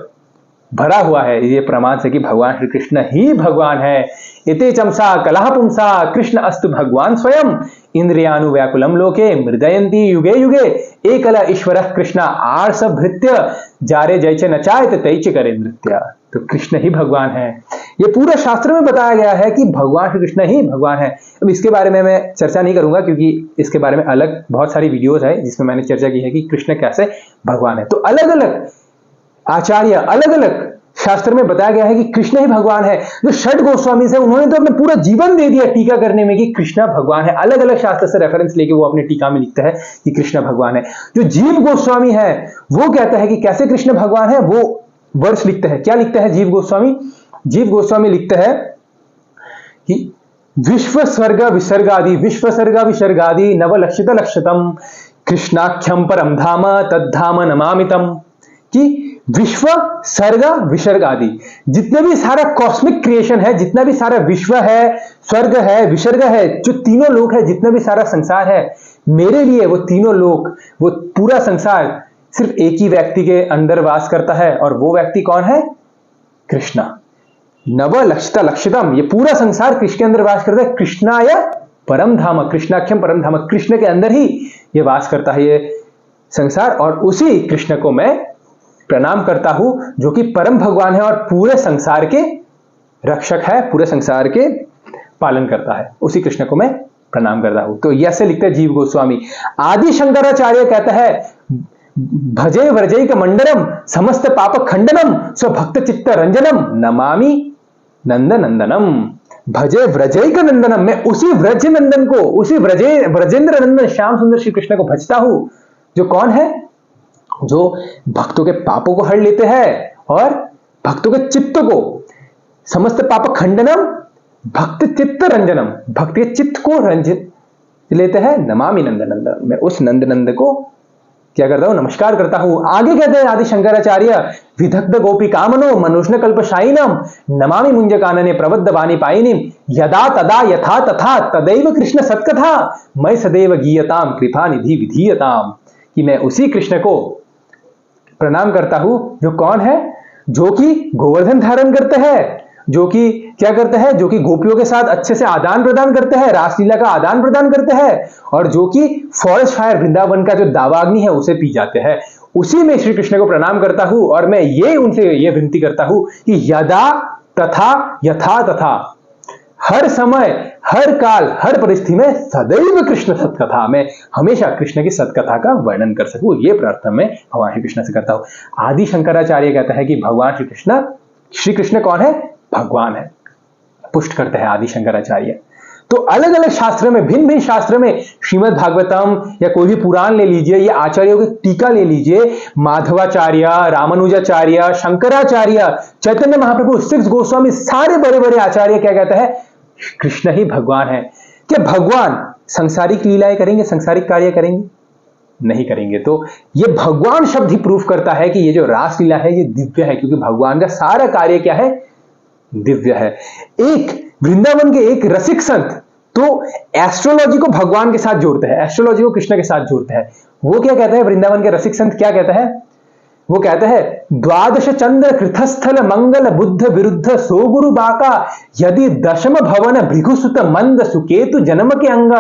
भरा हुआ है ये प्रमाण से कि भगवान श्री कृष्ण ही भगवान है। इते चमसा कलह पुंसा कृष्ण अस्तु भगवान स्वयं इंद्रियानु व्याकुलम लोके मृदयंती युगे युगे एकल ईश्वर कृष्ण आर्ष भृत्य जारे जैचे नचायत तैच करे नृत्य। तो कृष्ण ही भगवान है, ये पूरा शास्त्र में बताया गया है कि भगवान श्री कृष्ण ही भगवान है। अब इसके बारे में मैं चर्चा नहीं करूंगा क्योंकि इसके बारे में अलग बहुत सारी वीडियोस है जिसमें मैंने चर्चा की है कि कृष्ण कैसे भगवान है। तो अलग अलग आचार्य अलग अलग शास्त्र में बताया गया है कि कृष्ण ही भगवान है। जो षट गोस्वामी है उन्होंने तो अपना पूरा जीवन दे दिया टीका करने में कि कृष्ण भगवान है, अलग अलग शास्त्र से रेफरेंस लेके वो अपनी टीका में लिखता है कि कृष्ण भगवान है। जो जीव गोस्वामी है वो कहता है कि कैसे कृष्ण भगवान है, वो वर्ष लिखता है। क्या लिखता है जीव गोस्वामी, जीव गोस्वामी लिखता है कि विश्व स्वर्ग विसर्गादि विश्व सर्ग विसर्गादि नवलक्षित लक्षितम कृष्णाख्यम परम धाम तद्धाम नमामितम, कि विश्व सर्ग विसर्ग आदि जितने भी सारा कॉस्मिक क्रिएशन है, जितना भी सारा विश्व है, स्वर्ग है, विसर्ग है, जो तीनों लोक है, जितना भी सारा संसार है, मेरे लिए वो तीनों लोक, वो पूरा संसार सिर्फ एक ही व्यक्ति के अंदर वास करता है और वो व्यक्ति कौन है, कृष्णा। नव लक्षिता लक्षितम, ये पूरा संसार कृष्ण के अंदर वास करता है। कृष्णाय परम धाम, कृष्णाख्यम परम धाम, कृष्ण के अंदर ही ये वास करता है ये संसार, और उसी कृष्ण को मैं प्रणाम करता हूं जो कि परम भगवान है और पूरे संसार के रक्षक है, पूरे संसार के पालन करता है, उसी कृष्ण को मैं प्रणाम करता हूं। तो ऐसे लिखते हैं जीव गोस्वामी। आदि शंकराचार्य कहता है भजे व्रजैक मंडलम समस्त पाप खंडनम स्वभक्त चित्त रंजनम नमामि नंद नंदनम। भजे व्रजैक नंदनम, मैं उसी व्रज नंदन को, उसी व्रजेंद्र नंदन श्याम सुंदर श्री कृष्ण को भजता हूं, जो कौन है, जो भक्तों के पापों को हर लेते हैं और भक्तों के चित्त को, समस्त पाप खंडनम भक्त चित्त रंजनम, भक्त के चित्त को रंजित लेते हैं। नमामि नंद नंदन, मैं उस नंद नंद को क्या करता हूं, नमस्कार करता हूं। आगे कहते हैं आदि शंकराचार्य विदग्ध गोपी कामनो मनुष्ण कल्पशायिनम नमामि मुंज कानने प्रबद्ध वाणी पायिनीम यदा तदा यथा तथा तदैव कृष्ण सत्कथा मैं सदैव गीयताम कृपा निधि विधीयताम, कि मैं उसी कृष्ण को प्रणाम करता हूं जो कौन है, जो कि गोवर्धन धारण करते हैं, जो कि क्या करते हैं, जो कि गोपियों के साथ अच्छे से आदान प्रदान करते हैं, रासलीला का आदान प्रदान करते हैं, और जो कि फॉरेस्ट फायर वृंदावन का जो दावाग्नि है उसे पी जाते हैं। उसी में श्री कृष्ण को प्रणाम करता हूं और मैं ये उनसे ये विनती करता हूं कि यदा तथा यथा तथा, हर समय हर काल हर परिस्थिति में सदैव कृष्ण सत्कथा, मैं हमेशा कृष्ण की सत्कथा का वर्णन कर सकूं, ये प्रार्थना मैं भगवान श्री कृष्ण से करता हूं। आदि शंकराचार्य कहता है कि भगवान श्री कृष्ण कौन है, भगवान है, पुष्ट करते हैं आदि शंकराचार्य। तो अलग अलग शास्त्र में, भिन्न भिन्न शास्त्र में, श्रीमद् भागवतम या कोई भी पुराण ले लीजिए या आचार्यों की टीका ले लीजिए, माधवाचार्य, रामानुजाचार्य, शंकराचार्य, चैतन्य महाप्रभु, सिक्स गोस्वामी, सारे बड़े बड़े आचार्य क्या कहते हैं, कृष्ण ही भगवान है। क्या भगवान सांसारिक लीलाएं करेंगे, सांसारिक कार्य करेंगे, नहीं करेंगे। तो ये भगवान शब्द ही प्रूफ करता है कि ये जो रासलीला है ये दिव्य है, क्योंकि भगवान का सारा कार्य क्या है, दिव्य है। एक वृंदावन के एक रसिक संत तो एस्ट्रोलॉजी को भगवान के साथ जोड़ते हैं, एस्ट्रोलॉजी को कृष्ण के साथ जोड़ते हैं। वो क्या कहते हैं, वृंदावन के रसिक संत क्या कहते हैं, वो कहते हैं द्वादश चंद्र कृतस्थल मंगल बुद्ध विरुद्ध सो गुरु बाका यदि दशम भवन भृगुसुत मंद सुकेतु जन्म के अंग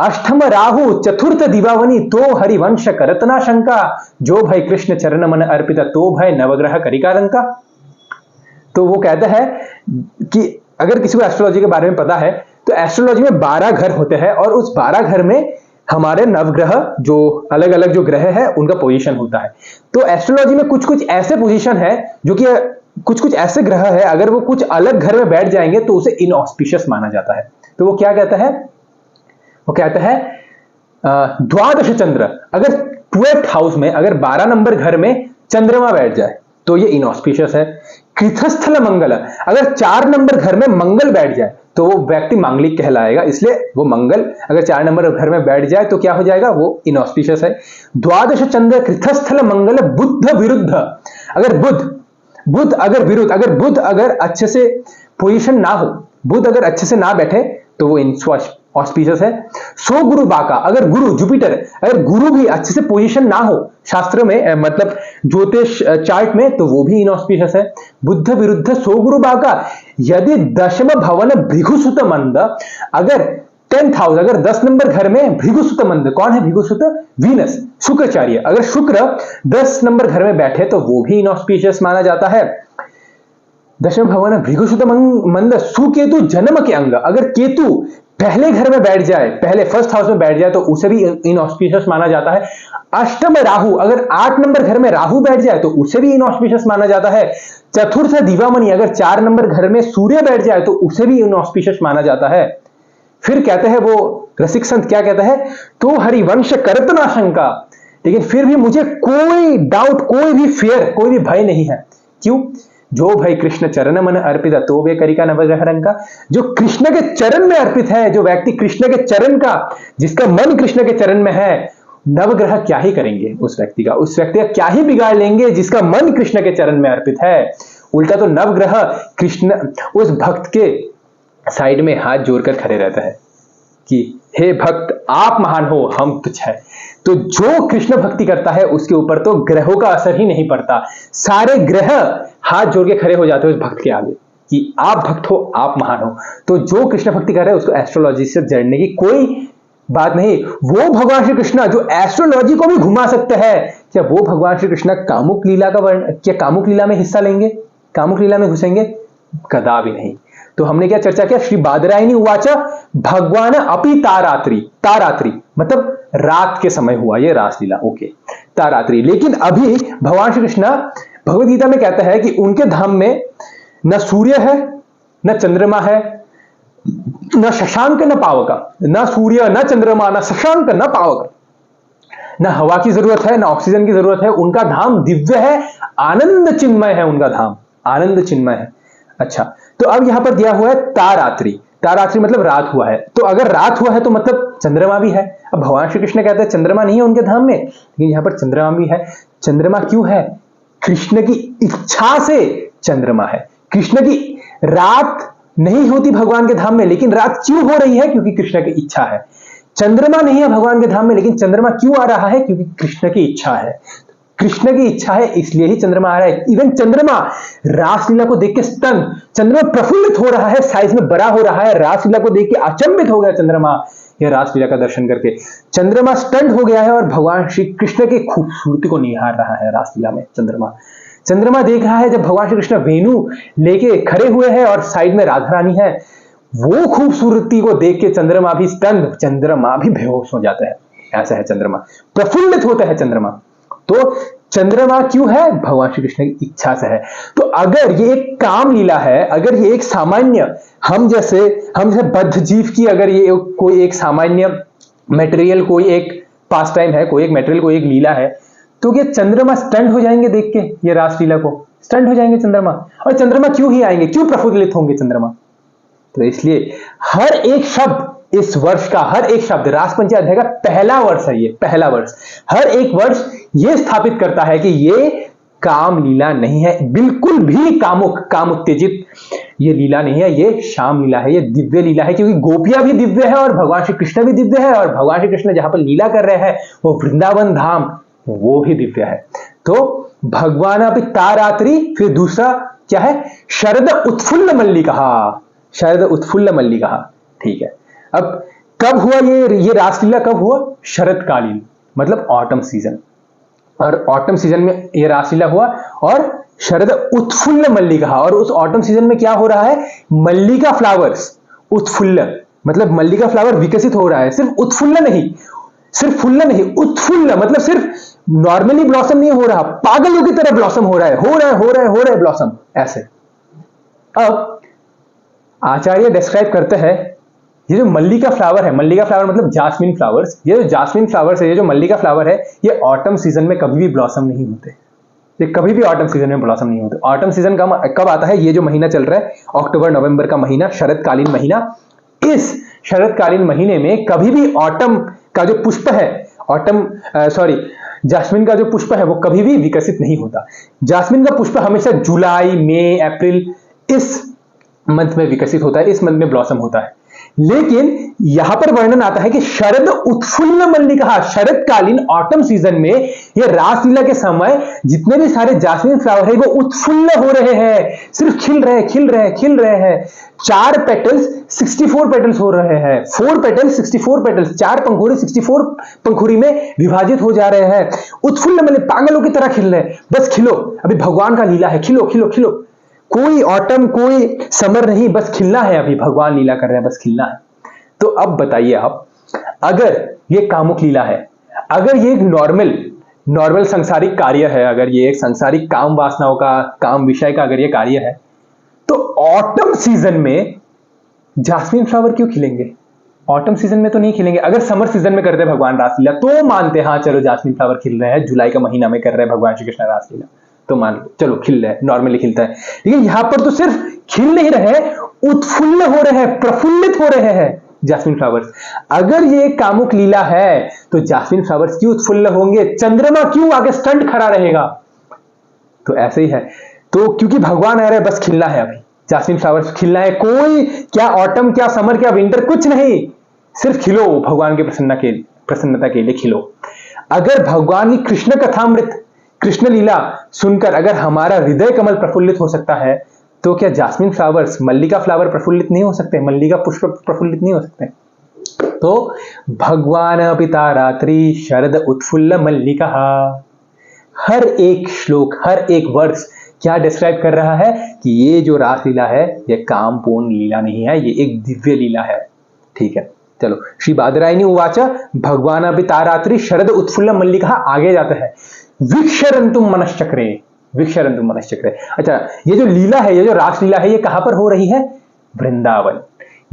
अष्टम राहु चतुर्थ दिवावनी तो हरिवंश करतना शंका जो भय कृष्ण चरण मन अर्पित तो भय नवग्रह करिकारंका। तो वो कहता है कि अगर किसी को एस्ट्रोलॉजी के बारे में पता है तो एस्ट्रोलॉजी में 12 घर होते हैं और उस 12 घर में हमारे नवग्रह, जो अलग अलग जो ग्रह है उनका पोजीशन होता है। तो एस्ट्रोलॉजी में कुछ कुछ ऐसे पोजीशन है जो कि कुछ कुछ ऐसे ग्रह है अगर वो कुछ अलग घर में बैठ जाएंगे तो उसे इनऑस्पिशियस माना जाता है। तो वो क्या कहता है, वो कहता है द्वादश चंद्र, अगर 12th हाउस में अगर 12 नंबर घर में चंद्रमा बैठ जाए तो ये इनऑस्पिशियस है। कृतस्थल मंगल, अगर 4 नंबर घर में मंगल बैठ जाए तो वो व्यक्ति मांगलिक कहलाएगा। इसलिए वो मंगल अगर 4 नंबर घर में बैठ जाए तो क्या हो जाएगा, वो इनऑस्पिशियस है। द्वादश चंद्र कृतस्थल मंगल बुद्ध विरुद्ध, अगर बुद्ध अगर अच्छे से पोजीशन ना हो, बुद्ध अगर अच्छे से ना बैठे तो वो ऑस्पिशियस है। सो गुरु बाका, अगर गुरु जुपिटर अगर गुरु भी अच्छे से पोजीशन ना हो शास्त्र में, मतलब ज्योतिष चार्ट में, तो वो भी इनऑस्पिशियस है। बुद्ध विरुद्ध सो गुरु बाका, यदि दशम भवन भृगुसुत मंद, अगर 10th हाउस, अगर 10 नंबर घर में भृगुसुत मंद, कौन है भृगुसुत, वीनस, शुक्राचार्य, अगर शुक्र 10 नंबर घर में बैठे तो वो भी इनऑस्पिशियस माना जाता है। दशम भवन भृगुसुत मंद सुकेतु जन्म के अंग, अगर केतु पहले घर में बैठ जाए, पहले फर्स्ट हाउस में बैठ जाए तो उसे भी इनऑस्पिशियस माना जाता है। अष्टम राहु, अगर 8 नंबर घर में राहु बैठ जाए तो उसे भी इनऑस्पिशियस माना जाता है। चतुर्थ दिवामणि, अगर 4 नंबर घर में सूर्य बैठ जाए तो उसे भी इनऑस्पिशियस माना जाता है। फिर कहते हैं वो रसिक संत क्या कहते हैं, तो हरिवंश करत ना शंका, लेकिन फिर भी मुझे कोई डाउट, कोई भी फियर, कोई भी भय नहीं है। क्यों, जो भय कृष्ण चरण मन अर्पित तो वे करिका नवग्रह रंग का, जो कृष्ण के चरण में अर्पित है, जो व्यक्ति कृष्ण के चरण का, जिसका मन कृष्ण के चरण में है, नवग्रह क्या ही करेंगे उस व्यक्ति का क्या ही बिगाड़ लेंगे जिसका मन कृष्ण के चरण में अर्पित है। उल्टा तो नवग्रह कृष्ण उस भक्त के साइड में हाथ जोड़कर खड़े रहता है कि हे भक्त आप महान हो, हम तुच्छ है। तो जो कृष्ण भक्ति करता है उसके ऊपर तो ग्रहों का असर ही नहीं पड़ता, सारे ग्रह हाथ जोड़ के खड़े हो जाते हैं उस भक्त के आगे कि आप भक्त हो, आप महान हो। तो जो कृष्ण भक्ति कर रहे हैं उसको एस्ट्रोलॉजी से जड़ने की कोई बात नहीं। वो भगवान श्री कृष्ण जो एस्ट्रोलॉजी को भी घुमा सकते हैं, क्या वो भगवान श्री कृष्ण कामुक लीला का क्या कामुक लीला में हिस्सा लेंगे, कामुक लीला में घुसेंगे, कदा भी नहीं। तो हमने क्या चर्चा किया, श्री बादरायणी उवाच भगवान अपि तारात्रि, तारात्रि मतलब रात के समय हुआ ये रासलीला, ओके तारात्रि। लेकिन अभी भगवान श्री कृष्ण भगवद गीता में कहता है कि उनके धाम में न सूर्य है, न चंद्रमा है, न शशांक न पावक, न सूर्य न चंद्रमा न शशांक न पावक, न हवा की जरूरत है, न ऑक्सीजन की जरूरत है। उनका धाम दिव्य है, आनंद चिन्मय है, उनका धाम आनंद चिन्मय है। अच्छा, तो अब यहां पर दिया हुआ है तारात्रि, तारात्रि मतलब रात हुआ है। तो अगर रात हुआ है तो मतलब चंद्रमा भी है। अब भगवान श्री कृष्ण कहते हैं चंद्रमा नहीं है उनके धाम में, लेकिन यहां पर चंद्रमा भी है। चंद्रमा क्यों है, कृष्ण की इच्छा से चंद्रमा है। कृष्ण की रात नहीं होती भगवान के धाम में, लेकिन रात क्यों हो रही है, क्योंकि कृष्ण की इच्छा है। चंद्रमा नहीं है भगवान के धाम में, लेकिन चंद्रमा क्यों आ रहा है, क्योंकि कृष्ण की इच्छा है। कृष्ण की इच्छा है इसलिए ही चंद्रमा आ रहा है। इवन चंद्रमा रासलीला को देख के स्तन, चंद्रमा प्रफुल्लित हो रहा है, साइज में बड़ा हो रहा है, रासलीला को देख के अचंभित हो गया चंद्रमा, यह रासलीला का दर्शन करके चंद्रमा स्टंट हो गया है और भगवान श्री कृष्ण की खूबसूरती को निहार रहा है रासलीला में। चंद्रमा देख रहा है जब भगवान श्री कृष्ण वेणु लेके खड़े हुए हैं और साइड में राधा रानी है, वो खूबसूरती को देख के चंद्रमा भी स्तंभ, चंद्रमा भी बेहोश हो जाता है। ऐसा है चंद्रमा, प्रफुल्लित होता है चंद्रमा। तो चंद्रमा क्यों है, भगवान श्री कृष्ण की इच्छा से है। तो अगर ये एक काम लीला है, अगर ये एक सामान्य हम जैसे बद्ध जीव की अगर ये कोई एक सामान्य मटेरियल, कोई एक पास टाइम है, कोई एक मटेरियल, कोई एक लीला है, तो क्या चंद्रमा स्टंट हो जाएंगे देख के, ये रासलीला को स्टंट हो जाएंगे चंद्रमा। और चंद्रमा क्यों ही आएंगे, क्यों प्रफुल्लित होंगे चंद्रमा। तो इसलिए हर एक शब्द इस वर्ष का, हर एक शब्द रासपंचमी अध्याय का पहला वर्ष है, ये पहला वर्ष, हर एक वर्ष ये स्थापित करता है कि ये काम लीला नहीं है, बिल्कुल भी काम उत्तेजित ये लीला नहीं है, ये श्याम लीला है, ये दिव्य लीला है। क्योंकि गोपियां भी दिव्य है और भगवान श्री कृष्ण भी दिव्य है, और भगवान श्री कृष्ण जहां पर लीला कर रहे हैं वो वृंदावन धाम, वो भी दिव्य है। तो भगवान अभी तारात्रि, फिर दूसरा क्या है, शरद उत्फुल्ल मल्लिका, शरद उत्फुल्ल मल्लिका। ठीक है, अब कब हुआ ये रासलीला, कब हुआ, शरदकालीन मतलब ऑटम सीजन, और ऑटम सीजन में ये रासलीला हुआ और शरद उत्फुल्ल मल्लिका। और उस ऑटम सीजन में क्या हो रहा है, मल्लिका फ्लावर्स, उत्फुल्ल मतलब मल्लिका फ्लावर विकसित हो रहा है। सिर्फ उत्फुल्ल नहीं, सिर्फ फुल्ल नहीं, उत्फुल्ल मतलब सिर्फ नॉर्मली ब्लॉसम नहीं हो रहा, पागलों की तरह ब्लॉसम हो रहा है ब्लॉसम ऐसे। अब आचार्य डिस्क्राइब करते हैं ये जो मल्लिका फ्लावर है, मल्लिका फ्लावर मतलब जास्मिन फ्लावर्स, ये जो जास्मिन फ्लावर्स है, ये जो मल्लिका फ्लावर है, ये ऑटम सीजन में कभी भी ब्लॉसम नहीं होते। ये कभी भी ऑटम सीजन में ब्लॉसम नहीं होते। ऑटम सीजन कब आता है? ये जो महीना चल रहा है अक्टूबर नवंबर का महीना, शरतकालीन महीना, इस शरतकालीन महीने में कभी भी ऑटम का जो पुष्प है, जास्मिन का जो पुष्प है वो कभी भी विकसित नहीं होता। जास्मिन का पुष्प हमेशा जुलाई, मई, अप्रैल इस मंथ में विकसित होता है, इस मंथ में ब्लॉसम होता है। लेकिन यहां पर वर्णन आता है कि शरद उत्फुल्ल मल्लिका, शरदकालीन ऑटम सीजन में ये रासलीला के समय जितने भी सारे जास्मिन फ्लावर है वो उत्फुल्ल हो रहे हैं, सिर्फ खिल रहे हैं। 4 पेटल्स 64 पेटल्स हो रहे हैं, 4 पेटल्स 64 पेटल्स, 4 पंखुड़ी 64 पंखुड़ी में विभाजित हो जा रहे हैं। उत्फुल्ल मल्लिका, पागलों की तरह खिल रहे हैं, बस खिलो, अभी भगवान का लीला है, खिलो खिलो खिलो। कोई ऑटम कोई समर नहीं, बस खिलना है, अभी भगवान लीला कर रहे हैं, बस खिलना है। तो अब बताइए आप, अगर ये कामुक लीला है, अगर ये एक नॉर्मल सांसारिक कार्य है, अगर ये एक सांसारिक काम वासनाओं का, काम विषय का अगर ये कार्य है, तो ऑटम सीजन में जास्मिन फ्लावर क्यों खिलेंगे? ऑटम सीजन में तो नहीं खिलेंगे। अगर समर सीजन में करते भगवान रासलीला तो मानते, हाँ चलो जास्मिन फ्लावर खिल रहे हैं, जुलाई का महीना में कर रहे हैं भगवान श्री कृष्ण रासलीला, तो मान लो चलो खिल रहे हैं, नॉर्मली खिलता है। लेकिन यहां पर तो सिर्फ खिल नहीं रहे, उत्फुल्ल हो रहे हैं, प्रफुल्लित हो रहे हैं जास्मिन फ्लावर्स। अगर ये कामुक लीला है तो जास्मिन फ्लावर्स क्यों उत्फुल्ल होंगे? चंद्रमा क्यों आगे स्टंट खड़ा रहेगा? तो ऐसे ही है। तो क्योंकि भगवान आ रहे हैं, बस खिलना है, अभी जास्मिन फ्लावर्स खिलना है। कोई क्या ऑटम, क्या समर, क्या विंटर, कुछ नहीं, सिर्फ खिलो, भगवान की प्रसन्नता के लिए खिलो। अगर भगवान की कृष्ण कथामृत, कृष्ण लीला सुनकर अगर हमारा हृदय कमल प्रफुल्लित हो सकता है, तो क्या जास्मिन फ्लावर्स, मल्लिका फ्लावर प्रफुल्लित नहीं हो सकते? मल्लिका पुष्प प्रफुल्लित नहीं हो सकते? तो भगवान पिता रात्रि शरद उत्फुल्ल मल्लिका, हर एक श्लोक, हर एक वर्ष क्या डिस्क्राइब कर रहा है कि ये जो रासलीला है ये कामपूर्ण लीला नहीं है, ये एक दिव्य लीला है। ठीक है, चलो। श्री बादरायणी उवाच भगवान पिता रात्रि शरद उत्फुल्ल मल्लिका, आगे जाता है वीक्षरन्तुम मनश्चक्रे, वीक्षरन्तुम मनश्चक्रे। अच्छा, ये जो लीला है, ये जो रासलीला है, ये कहां पर हो रही है? वृंदावन।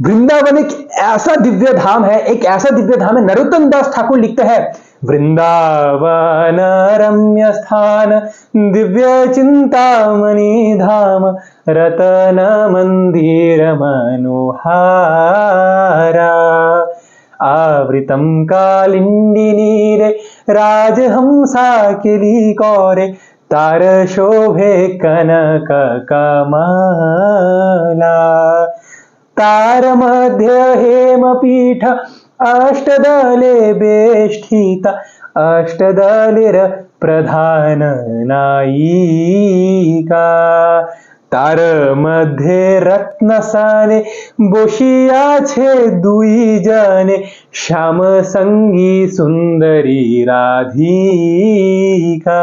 वृंदावन एक ऐसा दिव्य धाम है, एक ऐसा दिव्य धाम है। नरोत्तम दास ठाकुर लिखते हैं, वृंदावन रम्य स्थान दिव्य चिंतामणि धाम रतन मंदिर मनोहारा आवृतम कालिंदी रे राजहंसा किली कौरे तार शोभे कनक कमला तार मध्य हेमपीठ अष्टदले बेष्ठिता अष्टदलिर प्रधान नायिका तार मध्य रत्नसाने बोशिया छे दुई जने श्याम संगी सुंदरी राधिका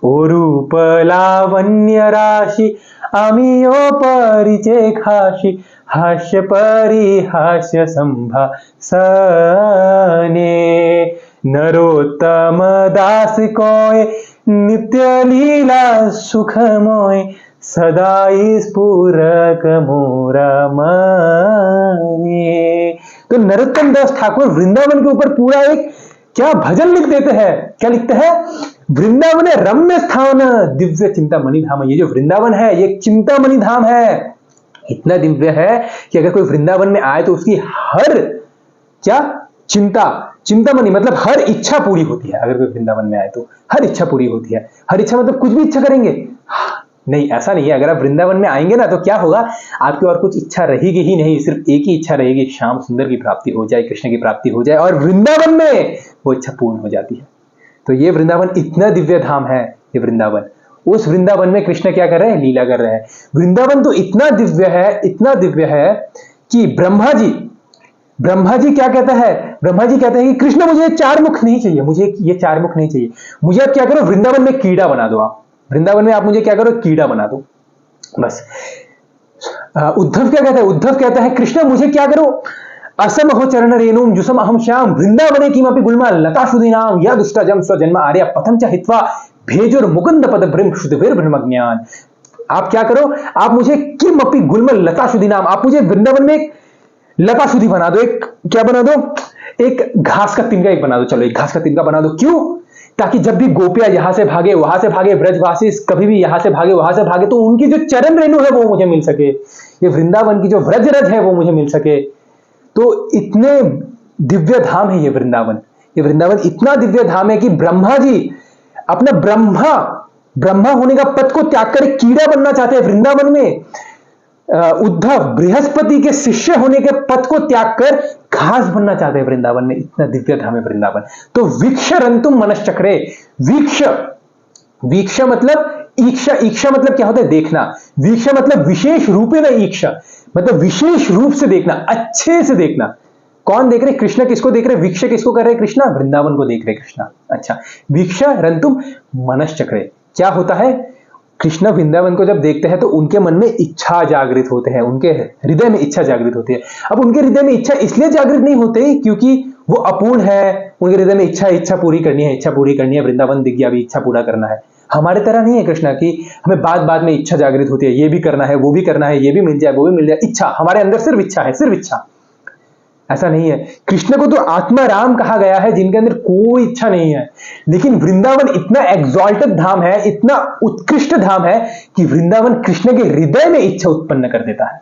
ओरूप लावण्य राशि आमियो परिचय खाशी हास्य परिहास्य संभासने नरोत्तम दास कोय नित्य लीला सुखमोय सदाई स्फुरक मोरा मने। तो नरोत्तम दास ठाकुर वृंदावन के ऊपर पूरा एक क्या भजन लिख देते हैं। क्या लिखते हैं? वृंदावन रम्य स्थान दिव्य चिंतामणि धाम। ये जो वृंदावन है ये चिंतामणि धाम है, इतना दिव्य है कि अगर कोई वृंदावन में आए तो उसकी हर क्या चिंतामणि मतलब हर इच्छा पूरी होती है। अगर कोई वृंदावन में आए तो हर इच्छा पूरी होती है। हर इच्छा मतलब कुछ भी इच्छा करेंगे? नहीं, ऐसा नहीं है। अगर आप वृंदावन में आएंगे ना तो क्या होगा, आपकी और कुछ इच्छा रहेगी ही नहीं, सिर्फ एक ही इच्छा रहेगी, श्याम सुंदर की प्राप्ति हो जाए, कृष्ण की प्राप्ति हो जाए, और वृंदावन में वो इच्छा पूर्ण हो जाती है। तो ये वृंदावन इतना दिव्य धाम है। ये वृंदावन, उस वृंदावन में कृष्ण क्या कर रहे हैं? लीला कर रहे हैं। वृंदावन तो इतना दिव्य है, इतना दिव्य है कि ब्रह्मा जी क्या कहता है? ब्रह्मा जी कहते हैं कि कृष्ण मुझे 4 मुख नहीं चाहिए, मुझे ये 4 मुख नहीं चाहिए, मुझे आप क्या करो, वृंदावन में कीड़ा बना दो। आप वृंदावन में आप मुझे क्या करो, कीड़ा बना दो बस। उद्धव क्या कहता है? उद्धव कहता है कृष्ण मुझे क्या करो, असम हो चरण रेणुम जुसम अहम श्याम वृंदावने किमपि गुल्मा लता सुदीनाम या दुष्टजम स्वजन्म आर्य पथम च हित्वा भेजुर मुकुंद पद ब्रह्म शुद्धवीर ब्रह्म ज्ञान। आप क्या करो, आप मुझे किमपि गुल्म लता सुदीनाम, आप मुझे वृंदावन में एक लता सुधी बना दो, एक क्या बना दो, एक घास का तिनका एक बना दो। चलो एक घास का तिनका बना दो। क्यों? ताकि जब भी गोपियां यहां से भागे वहां से भागे, ब्रजवासी कभी भी यहां से भागे वहां से भागे, तो उनकी जो चरण रेणु है वो मुझे मिल सके, ये वृंदावन की जो व्रज रज है वो मुझे मिल सके। तो इतने दिव्य धाम है ये वृंदावन। ये वृंदावन इतना दिव्य धाम है कि ब्रह्मा जी अपना ब्रह्मा होने का पद को त्याग कर एक कीड़ा बनना चाहते हैं वृंदावन में। उद्धव बृहस्पति के शिष्य होने के पद को त्याग कर घास बनना चाहते हैं वृंदावन में। इतना दिव्य धाम है वृंदावन। तो वीक्षरंतुम मनश्चक्रे, वीक्ष मतलब ईक्षा, ईक्षा मतलब क्या होता है? देखना। वीक्षा मतलब विशेष रूपे न ईक्षा, मतलब विशेष रूप से देखना, अच्छे से देखना। कौन देख रहे? कृष्ण किसको देख रहे? वीक्ष किसको कर रहे? कृष्णा वृंदावन को देख रहे कृष्णा। अच्छा, वीक्षरंतुम मनश्चक्रे क्या होता है? कृष्ण वृंदावन को जब देखते हैं तो उनके मन में इच्छा जागृत होते हैं, उनके हृदय में इच्छा जागृत होती है। अब उनके हृदय में इच्छा इसलिए जागृत नहीं होती क्योंकि वो अपूर्ण है, उनके हृदय में इच्छा पूरी करनी है, इच्छा पूरी करनी है, वृंदावन दिख गया, अभी इच्छा पूरा करना है। हमारे तरह नहीं है कृष्णा की हमें बाद में इच्छा जागृत होती है, ये भी करना है, वो भी करना है, ये भी मिल जाए, वो भी मिल जाए। इच्छा हमारे अंदर सिर्फ इच्छा है, सिर्फ इच्छा। ऐसा नहीं है। कृष्ण को तो आत्मा राम कहा गया है जिनके अंदर कोई इच्छा नहीं है। लेकिन वृंदावन इतना एग्जॉल्टेड धाम है, इतना उत्कृष्ट धाम है कि वृंदावन कृष्ण के हृदय में इच्छा उत्पन्न कर देता है।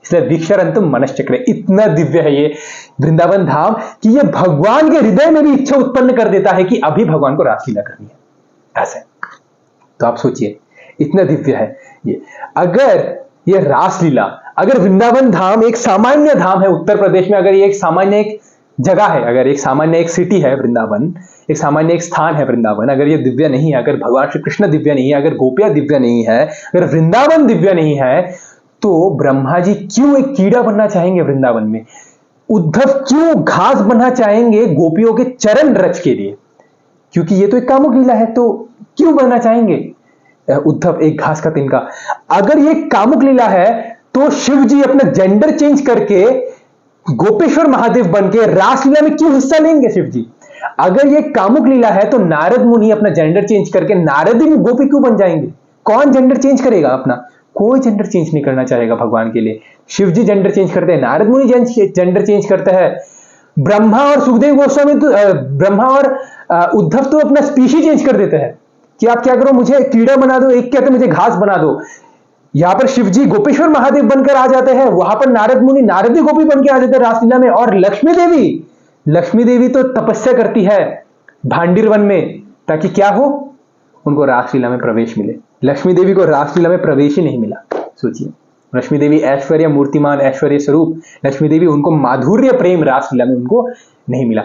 इसलिए वीक्षरंतुम मनश्चक्रे, इतना दिव्य है ये वृंदावन धाम कि ये भगवान के हृदय में भी इच्छा उत्पन्न कर देता है कि अभी भगवान को रासलीला करनी है। ऐसे तो आप सोचिए इतना दिव्य है ये। अगर ये रासलीला, अगर वृंदावन धाम एक सामान्य धाम है उत्तर प्रदेश में, अगर ये एक सामान्य एक जगह है, अगर एक सामान्य एक सिटी है वृंदावन, एक सामान्य एक स्थान है वृंदावन, अगर ये दिव्य नहीं है, अगर भगवान श्री कृष्ण दिव्य नहीं है, अगर गोपियां दिव्य नहीं है, अगर वृंदावन दिव्य नहीं है, तो ब्रह्मा जी क्यों एक कीड़ा बनना चाहेंगे वृंदावन में? उद्धव क्यों घास बनना चाहेंगे गोपियों के चरण रच के लिए? क्योंकि ये तो एक कामुक लीला है, तो क्यों बनना चाहेंगे उद्धव एक घास का तिनका? अगर ये कामुक लीला है तो शिव जी अपना जेंडर चेंज करके गोपेश्वर महादेव बनके रासलीला में क्यों हिस्सा लेंगे शिव जी? अगर ये कामुक लीला है तो नारद मुनि अपना जेंडर चेंज करके नारदी में गोपी क्यों बन जाएंगे? कौन जेंडर चेंज करेगा अपना? कोई जेंडर चेंज नहीं करना चाहेगा भगवान के लिए। शिव जी जेंडर चेंज करते हैं, नारद मुनि जेंडर चेंज करते हैं, ब्रह्मा और सुखदेव गोस्वामी तो ब्रह्मा और उद्धव तो अपना स्पीशी चेंज कर देते हैं कि आप क्या करो, मुझे कीड़ा बना दो, एक कहते मुझे घास बना दो। यहां पर शिव जी गोपेश्वर महादेव बनकर आ जाते हैं, वहां पर नारद मुनि नारदी गोपी बनकर आ जाते हैं रासलीला में। और लक्ष्मी देवी तो तपस्या करती है भांडिर वन में ताकि क्या हो, उनको रासलीला में प्रवेश मिले। लक्ष्मी देवी को रासलीला में प्रवेश ही नहीं मिला। सोचिए, लक्ष्मी देवी ऐश्वर्य मूर्तिमान, ऐश्वर्य स्वरूप लक्ष्मी देवी, उनको माधुर्य प्रेम रासलीला में उनको नहीं मिला।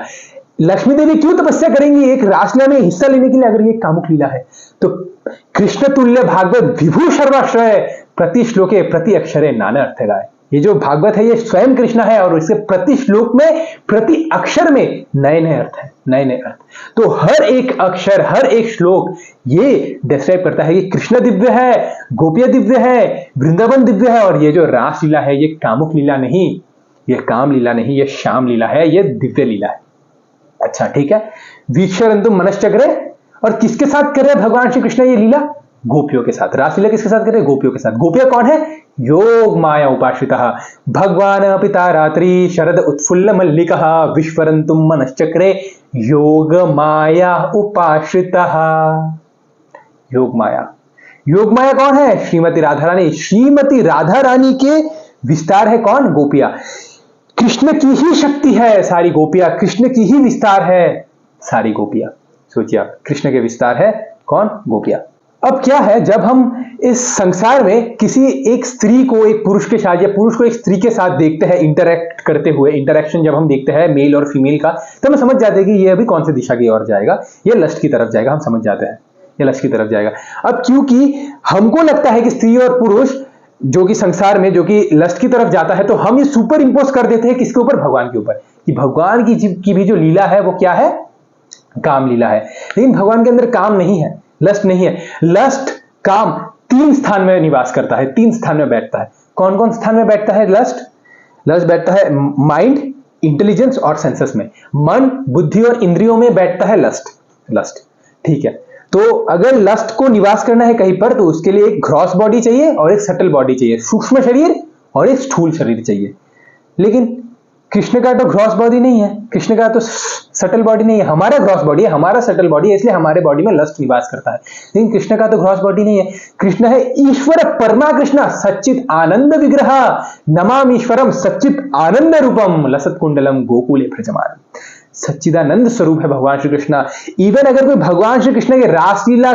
लक्ष्मी देवी क्यों तपस्या करेंगी एक रासलीला में हिस्सा लेने के लिए अगर ये कामुक लीला है? तो कृष्ण तुल्य भागवत विभू सर्वाश्रय प्रति श्लोके प्रति अक्षरे नाना अर्थ गाय। ये जो भागवत है ये स्वयं कृष्ण है और इसके प्रति श्लोक में प्रति अक्षर में नए नए अर्थ है, नए नए अर्थ। तो हर एक अक्षर, हर एक श्लोक ये डिस्क्राइब करता है कि कृष्ण दिव्य है, गोपियां दिव्य है, वृंदावन दिव्य है। और ये जो रासलीला है ये कामुक लीला नहीं, ये काम लीला नहीं, ये श्याम लीला है, ये दिव्य लीला है। अच्छा ठीक है, वीक्षरंतुम मनश्चक्रे, और किसके साथ कर रहे हैं भगवान श्री कृष्ण ये लीला? गोपियों के साथ। रासलीला किसके साथ कर रहे हैं? गोपियों के साथ। गोपियां कौन है? योग माया उपाश्रिता। भगवान पिता रात्रि शरद उत्फुल्ल मल्लिका विश्वरंतुम मनश्चक्रे योग माया उपाश्रिता। योग माया कौन है? श्रीमती राधा रानी। श्रीमती राधा रानी के विस्तार है कौन? गोपियां। कृष्ण की ही शक्ति है सारी गोपियां, कृष्ण की ही विस्तार है सारी गोपियां। सोचिए आप, कृष्ण के विस्तार है कौन? गोपियां। अब क्या है, जब हम इस संसार में किसी एक स्त्री को एक पुरुष के साथ या पुरुष को एक स्त्री के साथ देखते हैं इंटरैक्ट करते हुए, इंटरेक्शन जब हम देखते हैं मेल और फीमेल का, तो हम समझ जाते हैं कि ये अभी कौन सी दिशा की ओर जाएगा, ये लस्ट की तरफ जाएगा। हम समझ जाते हैं ये लस्ट की तरफ जाएगा। अब क्योंकि हमको लगता है कि स्त्री और पुरुष जो कि संसार में जो कि लस्ट की तरफ जाता है, तो हम ये सुपर इंपोज कर देते हैं किसके ऊपर? भगवान के ऊपर, कि भगवान की भी जो लीला है वो क्या है? काम लीला है। लेकिन भगवान के अंदर काम नहीं है, लस्ट नहीं है। लस्ट काम 3 स्थान में निवास करता है, 3 स्थान में बैठता है। कौन कौन स्थान में बैठता है लस्ट बैठता है माइंड, इंटेलिजेंस और सेंसेस में। मन, बुद्धि और इंद्रियों में बैठता है लस्ट। ठीक है, तो अगर लस्ट को निवास करना है कहीं पर, तो उसके लिए एक ग्रॉस बॉडी चाहिए और एक सटल बॉडी चाहिए, सूक्ष्म शरीर और एक स्थूल शरीर चाहिए। लेकिन कृष्ण का तो ग्रॉस बॉडी नहीं है, कृष्ण का तो सटल बॉडी नहीं है, हमारा ग्रॉस बॉडी है, हमारा सटल बॉडी है, इसलिए हमारे बॉडी में लस्ट निवास करता है। लेकिन कृष्ण का तो ग्रॉस बॉडी नहीं है। कृष्ण है ईश्वर परमा कृष्ण सच्चित आनंद विग्रह नमामि ईश्वरम सच्चित आनंद रूपम लसत कुंडलम गोकुले प्रजमान। सच्चिदानंद स्वरूप है भगवान श्री कृष्ण। इवन अगर कोई भगवान श्री कृष्ण के रासलीला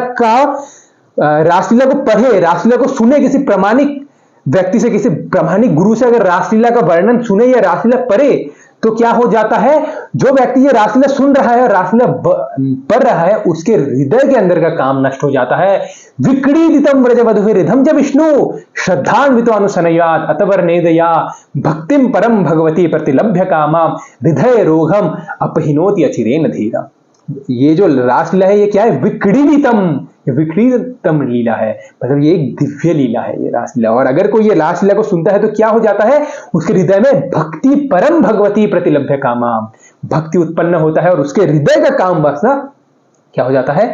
को पढ़े, रासलीला को सुने, किसी प्रामाणिक व्यक्ति से, किसी प्रामाणिक गुरु से अगर रासलीला का वर्णन सुने या रासलीला पढ़े, तो क्या हो जाता है, जो व्यक्ति ये रासलीला सुन रहा है और रासलीला पढ़ रहा है, उसके हृदय के अंदर का काम नष्ट हो जाता है। विक्रीडितम व्रजवधुरिधम च विष्णु श्रद्धान्वितो अनुसनयात अतवर नेदया भक्तिम परम भगवती प्रतिलभ्य कामाम हृदय रोगम अपहिनोति अचिरेन धीरा। ये जो रासलीला है ये क्या है, विक्रीडितम लीला है, मतलब ये एक दिव्य लीला है ये रासलीला। और अगर कोई ये रासलीला को सुनता है तो क्या हो जाता है, उसके हृदय में भक्ति परम भगवती प्रतिलभ्य कामाम, भक्ति उत्पन्न होता है और उसके हृदय का काम वासना क्या हो जाता है,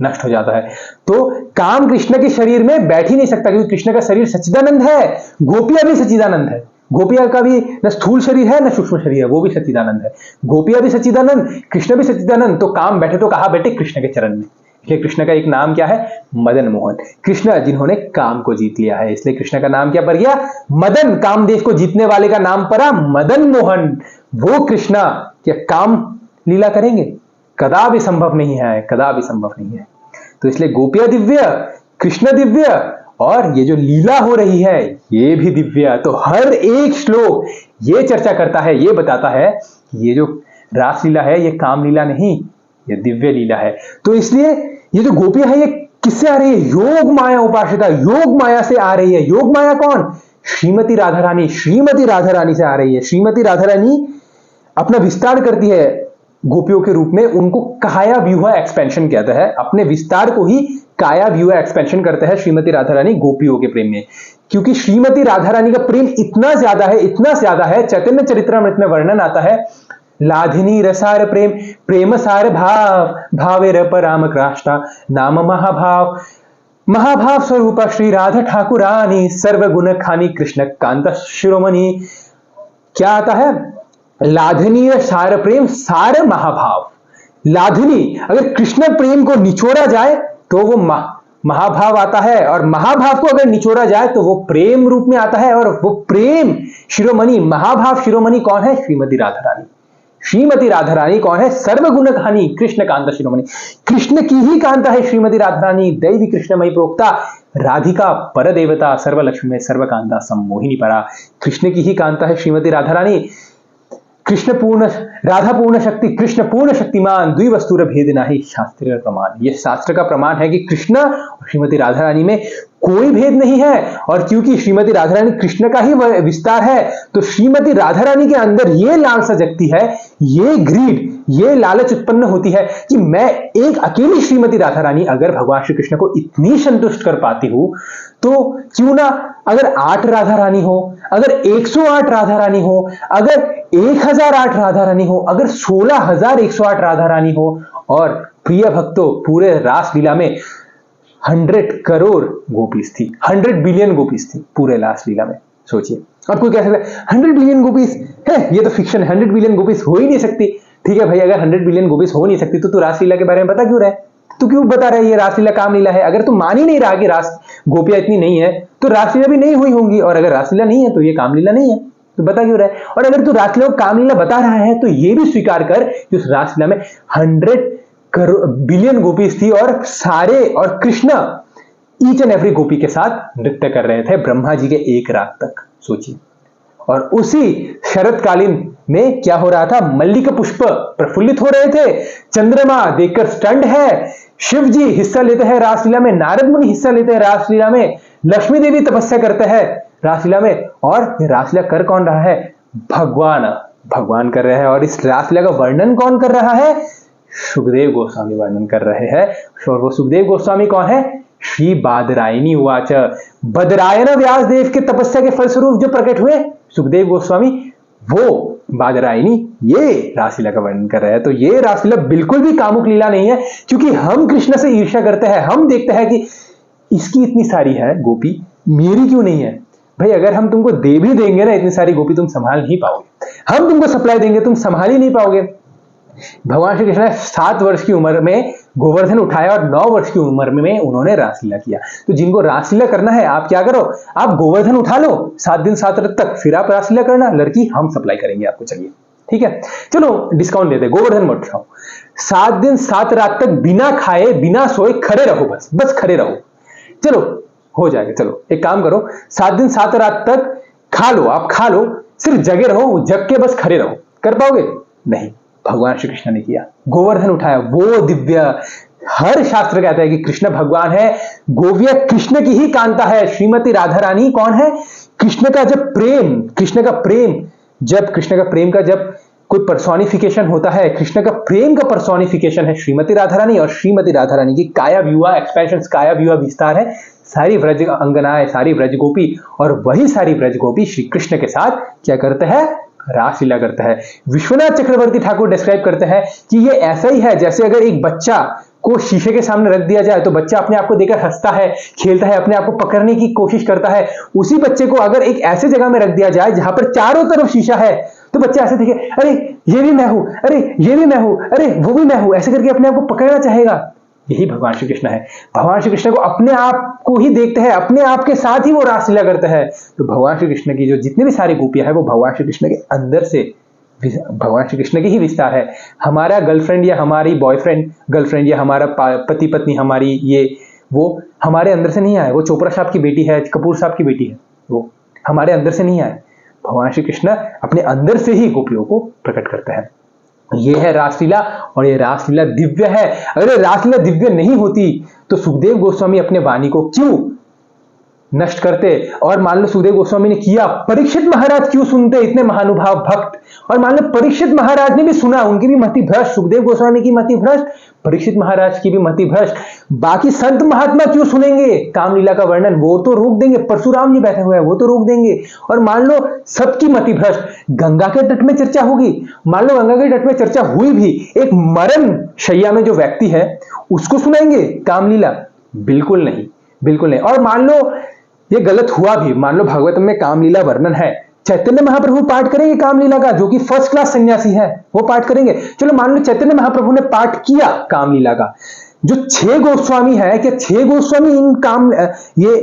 नष्ट हो जाता है। तो काम कृष्ण के शरीर में बैठ ही नहीं सकता, क्योंकि कृष्ण का शरीर सच्चिदानंद है, गोपियां भी सच्चिदानंद है, गोपिया का भी न स्थूल शरीर है न सूक्ष्म शरीर है, वो भी सच्चिदानंद है। गोपिया भी सच्चिदानंद, कृष्ण भी सच्चिदानंद, तो काम बैठे तो कहां बैठे, कृष्ण के चरण में। इसलिए कृष्ण का एक नाम क्या है, मदन मोहन। कृष्ण जिन्होंने काम को जीत लिया है, इसलिए कृष्ण का नाम क्या पड़ गया, मदन। कामदेव को जीतने वाले का नाम पड़ा मदन मोहन। वो कृष्ण क्या काम लीला करेंगे, कदा भी संभव नहीं है, कदा भी संभव नहीं है। तो इसलिए गोपिया दिव्य, कृष्ण दिव्य, और ये जो लीला हो रही है ये भी दिव्य। तो हर एक श्लोक ये चर्चा करता है, ये बताता है कि ये जो रासलीला है ये काम लीला नहीं, ये दिव्य लीला है। तो इसलिए ये जो गोपियां है ये किससे आ रही है, योग माया उपासिता, योग माया से आ रही है। योग माया कौन, श्रीमती राधा रानी, श्रीमती राधा रानी से आ रही है। श्रीमती राधा रानी अपना विस्तार करती है गोपियों के रूप में, उनको काया व्यूह एक्सपेंशन कहता है, अपने विस्तार को ही काया व्यूह एक्सपेंशन करते हैं श्रीमती राधा रानी गोपियों के प्रेम में। क्योंकि श्रीमती राधा रानी का प्रेम इतना ज्यादा है, इतना ज्यादा है, चैतन्य चरित्रामृत में वर्णन आता है, लाधिनी रसार प्रेम प्रेम सार भाव भावेर पराम क्राष्टा नाम महाभाव महाभाव स्वरूप श्री राधा ठाकुरानी सर्वगुण खानी कृष्ण कांत शिरोमणि। क्या आता है, लाधनी सार प्रेम सार महाभाव। लाधनी, अगर कृष्ण प्रेम को निचोड़ा जाए तो वो महाभाव आता है, और महाभाव को अगर निचोड़ा जाए तो वो प्रेम रूप में आता है। और वो प्रेम शिरोमणि, महाभाव शिरोमणि कौन है, श्रीमती राधा रानी। श्रीमती राधा रानी कौन है, सर्वगुण खानी कृष्ण कांता शिरोमणि, कृष्ण की ही कांता है श्रीमती राधा रानी। दैवी कृष्णमयी प्रोक्ता राधिका पर देवता सर्वलक्ष्मी में सर्वकांता सम्मोहिनी परा। कृष्ण की ही कांता है श्रीमती राधा रानी। कृष्ण पूर्ण, राधा पूर्ण शक्ति, कृष्ण पूर्ण शक्तिमान, द्विवस्तुर भेद नाही शास्त्र प्रमाण। ये शास्त्र का प्रमाण है कि कृष्ण और श्रीमती राधा रानी में कोई भेद नहीं है। और क्योंकि श्रीमती राधा रानी कृष्ण का ही विस्तार है, तो श्रीमती राधा रानी के अंदर ये लालसा जगती है, ये ग्रीड, ये लालच उत्पन्न होती है कि मैं एक अकेली श्रीमती राधा रानी अगर भगवान श्री कृष्ण को इतनी संतुष्ट कर पाती हूं, तो क्यों ना अगर 8 राधा रानी हो, अगर 108 राधा रानी हो, अगर 1008 राधा रानी हो, अगर 16108 राधा रानी हो। और प्रिय भक्तों, पूरे रास लीला में 100 करोड़ गोपीज थी, 100 बिलियन गोपीज थी पूरे रास लीला में। सोचिए, अब कोई कह सकता है 100 बिलियन गोपीज है, ये तो फिक्शन है, 100 बिलियन गोपीज हो ही नहीं सकती। ठीक है भाई, अगर 100 बिलियन गोपीज हो नहीं सकती तो तू रासलीला के बारे में बता क्यों रहा है, तू क्यों बता रहा है ये रासलीला कामलीला है। अगर तू मान ही नहीं रहा कि रास गोपियां इतनी नहीं है तो रासलीला भी नहीं हुई होंगी, और अगर रासलीला नहीं है तो ये कामलीला नहीं है, तो बता क्यों रहा है। और अगर तू रासलीला को कामलीला बता रहा है तो ये भी स्वीकार कर कि उस रासलीला में 100 बिलियन गोपीज थी, और सारे, और कृष्ण ईच एंड एवरी गोपी के साथ नृत्य कर रहे थे ब्रह्मा जी के एक रात तक। सोचिए, और उसी शरतकालीन में क्या हो रहा था, मल्लिका पुष्प प्रफुल्लित हो रहे थे, चंद्रमा देखकर स्टंड है, शिव जी हिस्सा लेते हैं रासलीला में, नारद मुनि हिस्सा लेते हैं रासलीला में, लक्ष्मी देवी तपस्या करते हैं रासलीला में। और ये रासलीला कर कौन रहा है, भगवान कर रहे हैं। और इस रासलीला का वर्णन कौन कर रहा है, सुखदेव गोस्वामी वर्णन कर रहे हैं। और वो सुखदेव गोस्वामी कौन है, श्री बादरायणी उवाच, बदरायन व्यासदेव के तपस्या के फलस्वरूप जो प्रकट हुए सुखदेव गोस्वामी, वो बादरायणी ये रासलीला का वर्णन कर रहे हैं। तो ये रासलीला बिल्कुल भी कामुक लीला नहीं है, क्योंकि हम कृष्ण से ईर्ष्या करते हैं, हम देखते हैं कि इसकी इतनी सारी है गोपी, मेरी क्यों नहीं है। भाई, अगर हम तुमको दे भी देंगे ना इतनी सारी गोपी, तुम संभाल नहीं पाओगे। हम तुमको सप्लाई देंगे, तुम संभाल ही नहीं पाओगे। भगवान श्री कृष्ण ने 7 वर्ष की उम्र में गोवर्धन उठाया और 9 वर्ष की उम्र में उन्होंने रासलीला किया। तो जिनको रासलीला करना है, आप क्या करो, आप गोवर्धन उठा लो 7 दिन 7 रात तक, फिर आप रासलीला करना। लड़की हम सप्लाई करेंगे आपको, चलिए ठीक है। चलो डिस्काउंट देते, गोवर्धन मत उठाओ, 7 दिन 7 रात तक बिना खाए बिना सोए खड़े रहो, बस खड़े रहो। चलो हो जाएगा। चलो एक काम करो, 7 दिन 7 रात तक खा लो, आप खा लो, सिर्फ जगे रहो, जग के बस खड़े रहो। कर पाओगे? नहीं। भगवान श्री कृष्ण ने किया, गोवर्धन उठाया, वो दिव्य। हर शास्त्र कहता है कि कृष्ण भगवान है, गोव्य कृष्ण की ही कांता है। श्रीमती राधा रानी कौन है? कृष्ण का जब प्रेम, कृष्ण का प्रेम का जब कोई पर्सोनिफिकेशन होता है, कृष्ण का प्रेम का पर्सोनिफिकेशन है श्रीमती राधा रानी। और श्रीमती राधा रानी की काया व्यूहा एक्सपेंशन, काया व्यूहा विस्तार है सारी व्रज अंगनाएं, सारी व्रज गोपी। और वही सारी व्रज गोपी श्री कृष्ण के साथ क्या करते हैं? रासलीला करता है। विश्वनाथ चक्रवर्ती ठाकुर डिस्क्राइब करते हैं कि ये ऐसा ही है जैसे अगर एक बच्चा को शीशे के सामने रख दिया जाए तो बच्चा अपने आप को देखकर हंसता है, खेलता है, अपने आप को पकड़ने की कोशिश करता है। उसी बच्चे को अगर एक ऐसे जगह में रख दिया जाए जहां पर चारों तरफ शीशा है, तो बच्चा ऐसे देखे, अरे ये भी मैं हूं, अरे ये भी मैं हूं, अरे वो भी मैं हूं, ऐसे करके अपने आप को पकड़ना चाहेगा। यही भगवान श्री कृष्ण है। भगवान श्री कृष्ण को अपने आप को ही देखते हैं, अपने आप के साथ ही वो रासलीला करते हैं। तो भगवान श्री कृष्ण की जो जितनी भी सारी गोपियां है वो भगवान श्री कृष्ण के अंदर से भगवान श्री कृष्ण की ही विस्तार है। हमारा गर्लफ्रेंड या हमारी बॉयफ्रेंड गर्लफ्रेंड या हमारा पति पत्नी, हमारी ये वो हमारे अंदर से नहीं आए। वो चोपड़ा साहब की बेटी है, कपूर साहब की बेटी है, वो हमारे अंदर से नहीं आए। भगवान श्री कृष्ण अपने अंदर से ही गोपियों को प्रकट करते हैं। ये है रासलीला, और ये रासलीला दिव्य है। अगर ये रासलीला दिव्य नहीं होती तो सुखदेव गोस्वामी अपने वाणी को क्यों नष्ट करते? और मान लो सुखदेव गोस्वामी ने किया, परीक्षित महाराज क्यों सुनते, इतने महानुभाव भक्त? और मान लो परीक्षित महाराज ने भी सुना, उनकी भी मति भ्रष्ट, सुखदेव गोस्वामी की मति भ्रष्ट, परीक्षित महाराज की भी मति भ्रष्ट, बाकी संत महात्मा क्यों सुनेंगे कामलीला का वर्णन? वो तो रोक देंगे, परशुराम जी बैठे हुए हैं, वो तो रोक देंगे। और मान लो सबकी मति भ्रष्ट, गंगा के तट में चर्चा होगी, मान लो गंगा के तट में चर्चा हुई भी, एक मरण शैया में जो व्यक्ति है उसको सुनाएंगे कामलीला? बिल्कुल नहीं, बिल्कुल नहीं। और मान लो ये गलत हुआ भी, मान लो भागवतम में कामलीला वर्णन है, चैतन्य महाप्रभु पाठ करेंगे कामलीला का, जो कि फर्स्ट क्लास सन्यासी है, वो पाठ करेंगे। चलो मान लो चैतन्य महाप्रभु ने पाठ किया कामलीला का, जो 6 गोस्वामी है, क्या 6 गोस्वामी ये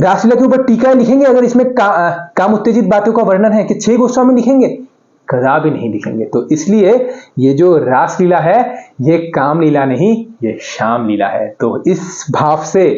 रासलीला के ऊपर टीका लिखेंगे अगर इसमें काम उत्तेजित बातों का वर्णन है? कि 6 गोस्वामी लिखेंगे? कदापि नहीं लिखेंगे। तो इसलिए ये जो रासलीला है ये कामलीला नहीं, ये श्यामलीला है। तो इस भाव से,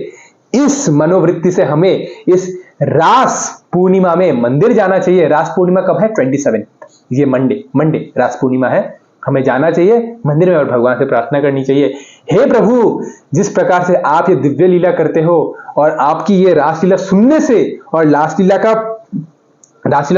इस मनोवृत्ति से हमें इस रास पूर्णिमा में मंदिर जाना चाहिए। रास पूर्णिमा कब है? 27, ये मंडे रास पूर्णिमा है। हमें जाना चाहिए मंदिर में और भगवान से प्रार्थना करनी चाहिए, हे प्रभु, जिस प्रकार से आप ये दिव्य लीला करते हो और आपकी ये रासलीला सुनने से और रासलीला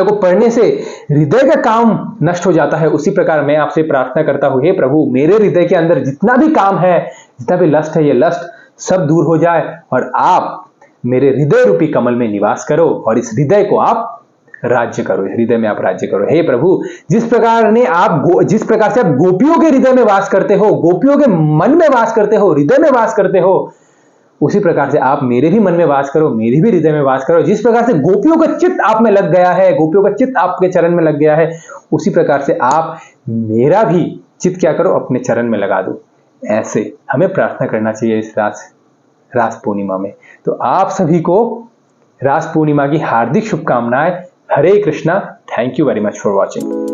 को पढ़ने से हृदय का काम नष्ट हो जाता है, उसी प्रकार मैं आपसे प्रार्थना करता हूं, हे प्रभु, मेरे हृदय के अंदर जितना भी काम है, जितना भी लस्ट है, ये लस्ट सब दूर हो जाए और आप मेरे हृदय रूपी कमल में निवास करो और इस हृदय को आप राज्य करो, हृदय में आप राज्य करो। हे प्रभु, जिस प्रकार से आप गोपियों के हृदय में वास करते हो, गोपियों के मन में वास करते हो, हृदय में वास करते हो, उसी प्रकार से आप मेरे भी मन में वास करो, मेरे भी हृदय में वास करो। जिस प्रकार से गोपियों का चित्त आप में लग गया है, गोपियों का चित्त आपके चरण में लग गया है, उसी प्रकार से आप मेरा भी चित्त क्या करो, अपने चरण में लगा दो। ऐसे हमें प्रार्थना करना चाहिए इस रास पूर्णिमा में। तो आप सभी को रास पूर्णिमा की हार्दिक शुभकामनाएं। Hare Krishna. Thank you very much for watching.